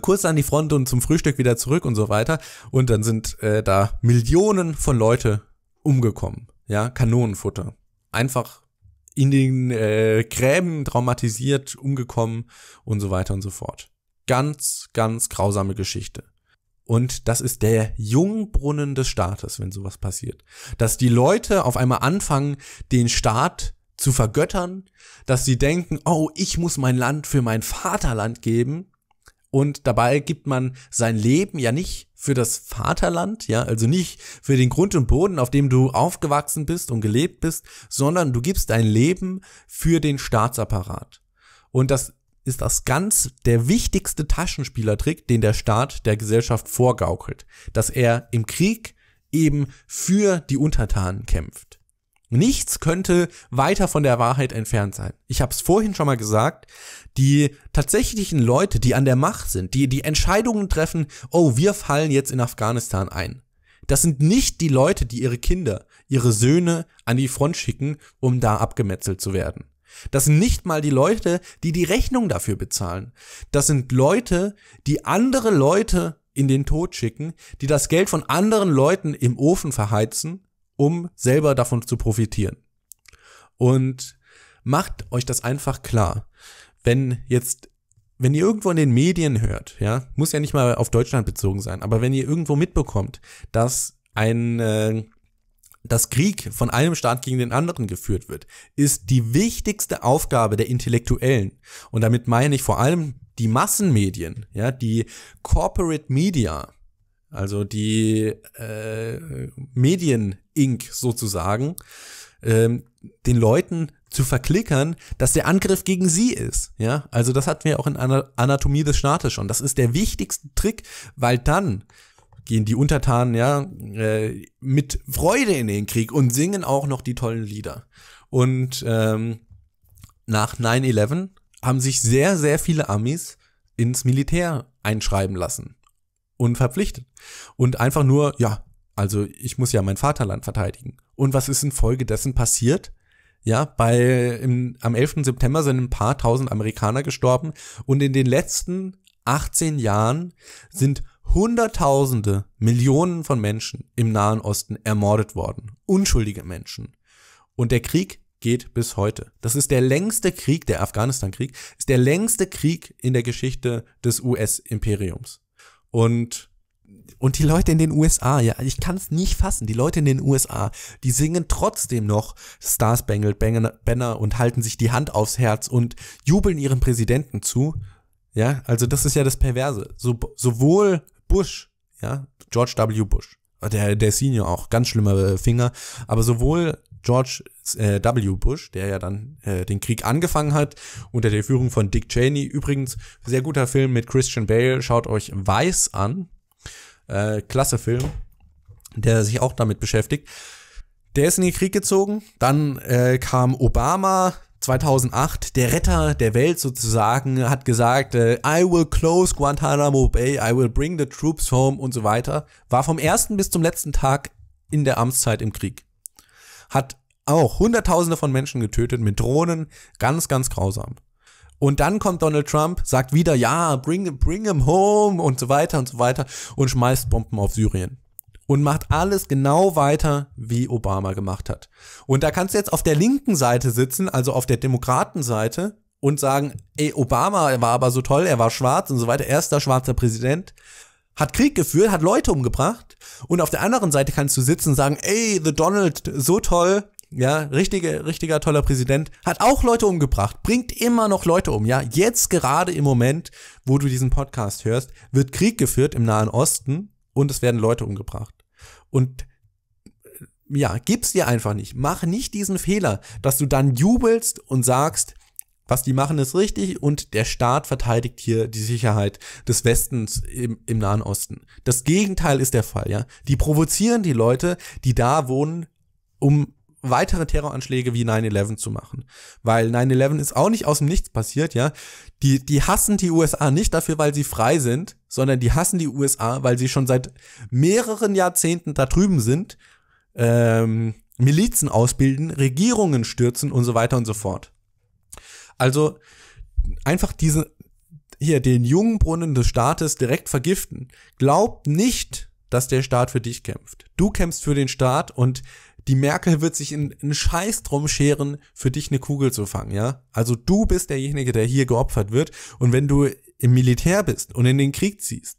kurz an die Front und zum Frühstück wieder zurück und so weiter. Und dann sind da Millionen von Leute umgekommen, ja, Kanonenfutter. Einfach in den Gräben traumatisiert, umgekommen und so weiter und so fort. Ganz, ganz grausame Geschichte. Und das ist der Jungbrunnen des Staates, wenn sowas passiert. Dass die Leute auf einmal anfangen, den Staat zu vergöttern, dass sie denken, oh, ich muss mein Land für mein Vaterland geben. Und dabei gibt man sein Leben ja nicht für das Vaterland, ja, also nicht für den Grund und Boden, auf dem du aufgewachsen bist und gelebt bist, sondern du gibst dein Leben für den Staatsapparat. Und das ist der wichtigste Taschenspielertrick, den der Staat der Gesellschaft vorgaukelt, dass er im Krieg eben für die Untertanen kämpft. Nichts könnte weiter von der Wahrheit entfernt sein. Ich habe es vorhin schon mal gesagt, die tatsächlichen Leute, die an der Macht sind, die Entscheidungen treffen, oh, wir fallen jetzt in Afghanistan ein. Das sind nicht die Leute, die ihre Kinder, ihre Söhne an die Front schicken, um da abgemetzelt zu werden. Das sind nicht mal die Leute, die die Rechnung dafür bezahlen. Das sind Leute, die andere Leute in den Tod schicken, die das Geld von anderen Leuten im Ofen verheizen, um selber davon zu profitieren. Und macht euch das einfach klar. Wenn ihr irgendwo in den Medien hört, ja, muss ja nicht mal auf Deutschland bezogen sein, aber wenn ihr irgendwo mitbekommt, dass das Krieg von einem Staat gegen den anderen geführt wird, ist die wichtigste Aufgabe der Intellektuellen, und damit meine ich vor allem die Massenmedien, ja, die Corporate Media, also die Medien Inc. sozusagen, den Leuten zu verklickern, dass der Angriff gegen sie ist, ja, also das hatten wir auch in Anatomie des Staates schon. Das ist der wichtigste Trick, weil dann gehen die Untertanen ja mit Freude in den Krieg und singen auch noch die tollen Lieder. Und nach 9/11 haben sich sehr, sehr viele Amis ins Militär einschreiben lassen und verpflichtet. Und einfach nur, ja, also ich muss ja mein Vaterland verteidigen. Und was ist infolgedessen passiert? Ja, am 11. September sind ein paar tausend Amerikaner gestorben und in den letzten 18 Jahren sind Hunderttausende, Millionen von Menschen im Nahen Osten ermordet worden. Unschuldige Menschen. Und der Krieg geht bis heute. Das ist der längste Krieg, der Afghanistan-Krieg, ist der längste Krieg in der Geschichte des US-Imperiums. Und die Leute in den USA, ja, ich kann es nicht fassen, die Leute in den USA, die singen trotzdem noch Star Spangled Banner und halten sich die Hand aufs Herz und jubeln ihrem Präsidenten zu. Ja, also das ist ja das Perverse. Sowohl Bush, ja, George W. Bush, der Senior auch, ganz schlimmer Finger, aber sowohl George W. Bush, der ja dann den Krieg angefangen hat, unter der Führung von Dick Cheney, übrigens sehr guter Film mit Christian Bale, schaut euch Weiß an, klasse Film, der sich auch damit beschäftigt. Der ist in den Krieg gezogen, dann kam Obama 2008, der Retter der Welt sozusagen, hat gesagt, I will close Guantanamo Bay, I will bring the troops home und so weiter. War vom ersten bis zum letzten Tag in der Amtszeit im Krieg. Hat auch Hunderttausende von Menschen getötet mit Drohnen, ganz, ganz grausam. Und dann kommt Donald Trump, sagt wieder, ja, bring him home und so weiter und schmeißt Bomben auf Syrien. Und macht alles genau weiter, wie Obama gemacht hat. Und da kannst du jetzt auf der linken Seite sitzen, also auf der Demokratenseite, und sagen, ey, Obama war aber so toll, er war schwarz und so weiter, erster schwarzer Präsident. hat Krieg geführt, hat Leute umgebracht und auf der anderen Seite kannst du sitzen und sagen, ey, the Donald, so toll, ja, richtiger toller Präsident, hat auch Leute umgebracht, bringt immer noch Leute um, ja. Jetzt gerade im Moment, wo du diesen Podcast hörst, wird Krieg geführt im Nahen Osten und es werden Leute umgebracht. Und ja, gib's dir einfach nicht. Mach nicht diesen Fehler, dass du dann jubelst und sagst, was die machen ist richtig und der Staat verteidigt hier die Sicherheit des Westens im Nahen Osten. Das Gegenteil ist der Fall, ja. Die provozieren die Leute, die da wohnen, um weitere Terroranschläge wie 9/11 zu machen. Weil 9/11 ist auch nicht aus dem Nichts passiert, ja. Die hassen die USA nicht dafür, weil sie frei sind, sondern die hassen die USA, weil sie schon seit mehreren Jahrzehnten da drüben sind, Milizen ausbilden, Regierungen stürzen und so weiter und so fort. Also einfach den Jungbrunnen des Staates direkt vergiften. Glaub nicht, dass der Staat für dich kämpft. Du kämpfst für den Staat und die Merkel wird sich in Scheiß drum scheren, für dich eine Kugel zu fangen, ja? Also du bist derjenige, der hier geopfert wird und wenn du im Militär bist und in den Krieg ziehst,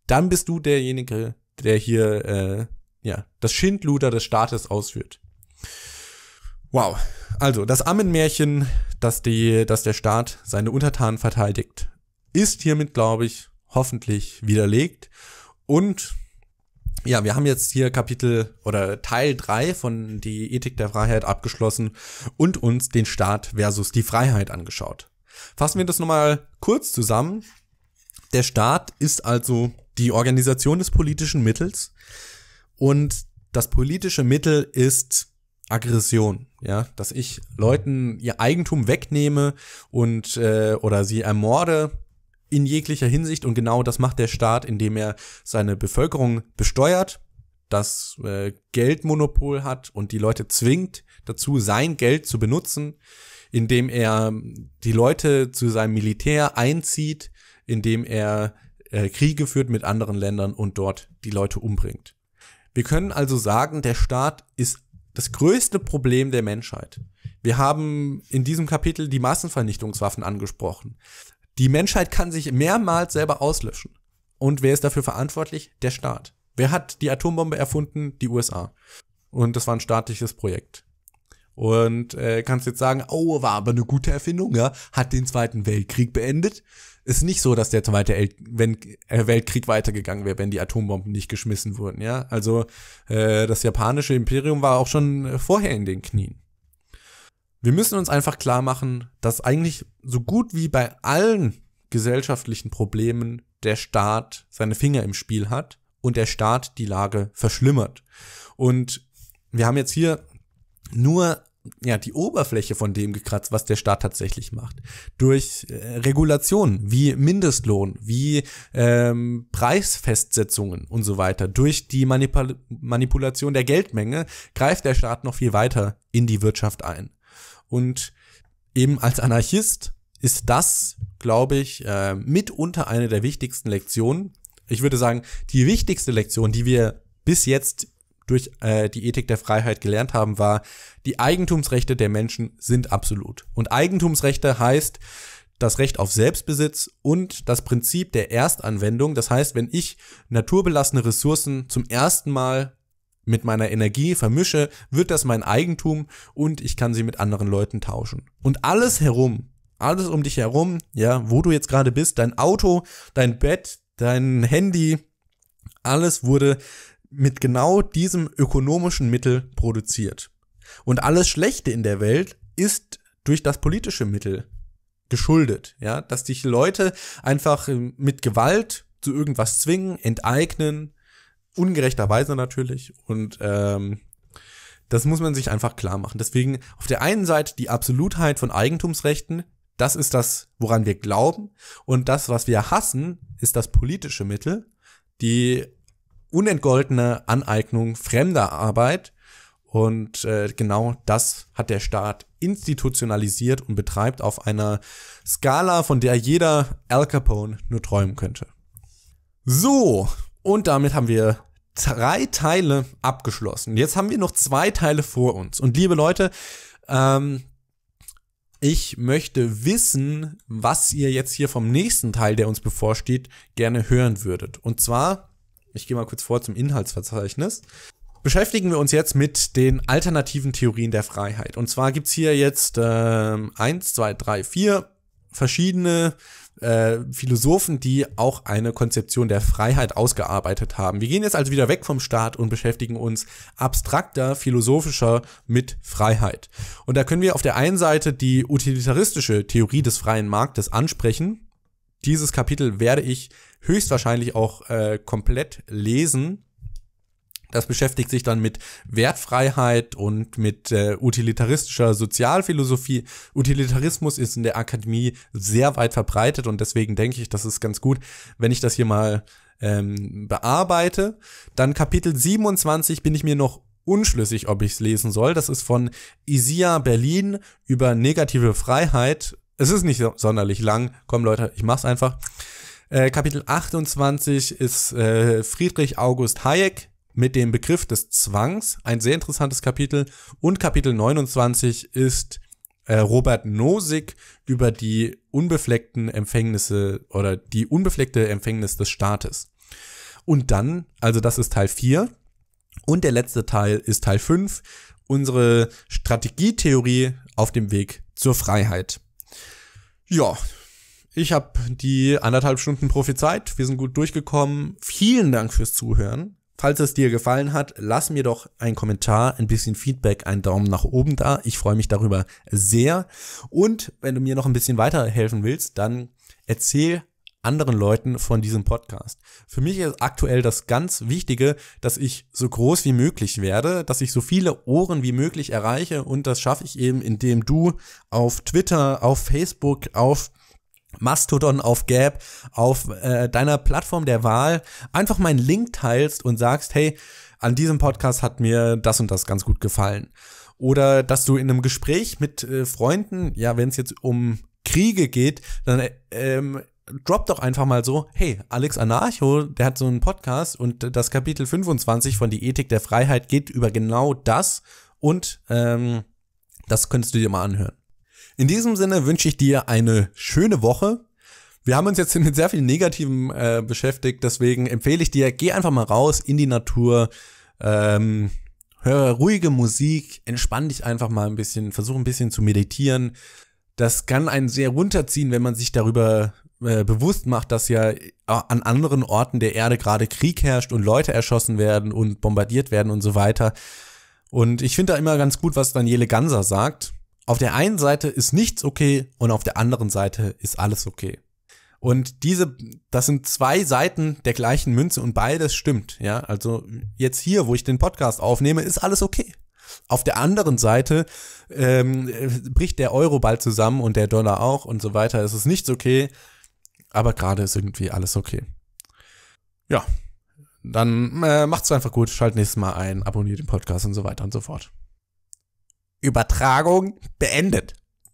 dann bist du derjenige, der hier das Schindluder des Staates ausführt. Wow. Also, das Ammenmärchen, dass der Staat seine Untertanen verteidigt, ist hiermit, glaube ich, hoffentlich widerlegt. Und ja, wir haben jetzt hier Kapitel oder Teil 3 von die Ethik der Freiheit abgeschlossen und uns den Staat versus die Freiheit angeschaut. Fassen wir das nochmal kurz zusammen. Der Staat ist also die Organisation des politischen Mittels und das politische Mittel ist Aggression, ja, dass ich Leuten ihr Eigentum wegnehme und oder sie ermorde in jeglicher Hinsicht und genau das macht der Staat, indem er seine Bevölkerung besteuert, das Geldmonopol hat und die Leute zwingt dazu, sein Geld zu benutzen, indem er die Leute zu seinem Militär einzieht, indem er Kriege führt mit anderen Ländern und dort die Leute umbringt. Wir können also sagen, der Staat ist das größte Problem der Menschheit. Wir haben in diesem Kapitel die Massenvernichtungswaffen angesprochen. Die Menschheit kann sich mehrmals selber auslöschen. Und wer ist dafür verantwortlich? Der Staat. Wer hat die Atombombe erfunden? Die USA. Und das war ein staatliches Projekt. Und kannst jetzt sagen, oh, war aber eine gute Erfindung, ja? Hat den Zweiten Weltkrieg beendet. Ist nicht so, dass der Zweite Weltkrieg weitergegangen wäre, wenn die Atombomben nicht geschmissen wurden, ja? Also das japanische Imperium war auch schon vorher in den Knien. Wir müssen uns einfach klar machen, dass eigentlich so gut wie bei allen gesellschaftlichen Problemen der Staat seine Finger im Spiel hat und der Staat die Lage verschlimmert. Und wir haben jetzt hier nur die Oberfläche von dem gekratzt, was der Staat tatsächlich macht. Durch Regulationen wie Mindestlohn, wie Preisfestsetzungen und so weiter, durch die Manipulation der Geldmenge greift der Staat noch viel weiter in die Wirtschaft ein. Und eben als Anarchist ist das, glaube ich, mitunter eine der wichtigsten Lektionen. Ich würde sagen, die wichtigste Lektion, die wir bis jetzt durch die Ethik der Freiheit gelernt haben, war, die Eigentumsrechte der Menschen sind absolut. Und Eigentumsrechte heißt das Recht auf Selbstbesitz und das Prinzip der Erstanwendung. Das heißt, wenn ich naturbelassene Ressourcen zum ersten Mal mit meiner Energie vermische, wird das mein Eigentum und ich kann sie mit anderen Leuten tauschen. Und alles um dich herum, ja, wo du jetzt gerade bist, dein Auto, dein Bett, dein Handy, alles wurde mit genau diesem ökonomischen Mittel produziert. Und alles Schlechte in der Welt ist durch das politische Mittel geschuldet, ja, dass dich Leute einfach mit Gewalt zu irgendwas zwingen, enteignen, ungerechterweise natürlich und das muss man sich einfach klar machen. Deswegen auf der einen Seite die Absolutheit von Eigentumsrechten, das ist das, woran wir glauben und das, was wir hassen, ist das politische Mittel, die unentgoltene Aneignung fremder Arbeit und genau das hat der Staat institutionalisiert und betreibt auf einer Skala, von der jeder Al Capone nur träumen könnte. So, und damit haben wir 3 Teile abgeschlossen. Jetzt haben wir noch 2 Teile vor uns. Und liebe Leute, ich möchte wissen, was ihr jetzt hier vom nächsten Teil, der uns bevorsteht, gerne hören würdet. Und zwar, ich gehe mal kurz vor zum Inhaltsverzeichnis, beschäftigen wir uns jetzt mit den alternativen Theorien der Freiheit. Und zwar gibt's hier jetzt 1, 2, 3, 4 verschiedene Philosophen, die auch eine Konzeption der Freiheit ausgearbeitet haben. Wir gehen jetzt also wieder weg vom Staat und beschäftigen uns abstrakter, philosophischer mit Freiheit. Und da können wir auf der einen Seite die utilitaristische Theorie des freien Marktes ansprechen. Dieses Kapitel werde ich höchstwahrscheinlich auch komplett lesen. Das beschäftigt sich dann mit Wertfreiheit und mit utilitaristischer Sozialphilosophie. Utilitarismus ist in der Akademie sehr weit verbreitet und deswegen denke ich, das ist ganz gut, wenn ich das hier mal bearbeite. Dann Kapitel 27 bin ich mir noch unschlüssig, ob ich es lesen soll. Das ist von Isia Berlin über negative Freiheit. Es ist nicht sonderlich lang. Komm Leute, ich mach's einfach. Kapitel 28 ist Friedrich August Hayek mit dem Begriff des Zwangs, ein sehr interessantes Kapitel. Und Kapitel 29 ist Robert Nozick über die unbefleckten Empfängnisse oder die unbefleckte Empfängnis des Staates. Und dann, also das ist Teil 4 und der letzte Teil ist Teil 5, unsere Strategietheorie auf dem Weg zur Freiheit. Ja, ich habe die 1,5 Stunden prophezeit, wir sind gut durchgekommen. Vielen Dank fürs Zuhören. Falls es dir gefallen hat, lass mir doch einen Kommentar, ein bisschen Feedback, einen Daumen nach oben da. Ich freue mich darüber sehr. Und wenn du mir noch ein bisschen weiterhelfen willst, dann erzähl anderen Leuten von diesem Podcast. Für mich ist aktuell das ganz Wichtige, dass ich so groß wie möglich werde, dass ich so viele Ohren wie möglich erreiche. Und das schaffe ich eben, indem du auf Twitter, auf Facebook, auf Mastodon, auf Gab, auf deiner Plattform der Wahl einfach meinen Link teilst und sagst, hey, an diesem Podcast hat mir das und das ganz gut gefallen. Oder dass du in einem Gespräch mit Freunden, ja, wenn es jetzt um Kriege geht, dann drop doch einfach mal so, hey, AlexAnarcho, der hat so einen Podcast und das Kapitel 25 von die Ethik der Freiheit geht über genau das und das könntest du dir mal anhören. In diesem Sinne wünsche ich dir eine schöne Woche. Wir haben uns jetzt mit sehr viel Negativem beschäftigt, deswegen empfehle ich dir, geh einfach mal raus in die Natur, hör ruhige Musik, entspann dich einfach mal ein bisschen, versuch ein bisschen zu meditieren. Das kann einen sehr runterziehen, wenn man sich darüber bewusst macht, dass ja an anderen Orten der Erde gerade Krieg herrscht und Leute erschossen werden und bombardiert werden und so weiter. Und ich finde da immer ganz gut, was Daniele Ganser sagt. Auf der einen Seite ist nichts okay und auf der anderen Seite ist alles okay. Und das sind zwei Seiten der gleichen Münze und beides stimmt, ja. Also jetzt hier, wo ich den Podcast aufnehme, ist alles okay. Auf der anderen Seite bricht der Euro bald zusammen und der Dollar auch und so weiter. Es ist nichts okay, aber gerade ist irgendwie alles okay. Ja, dann macht's einfach gut, schalt nächstes Mal ein, abonniert den Podcast und so weiter und so fort. Übertragung beendet.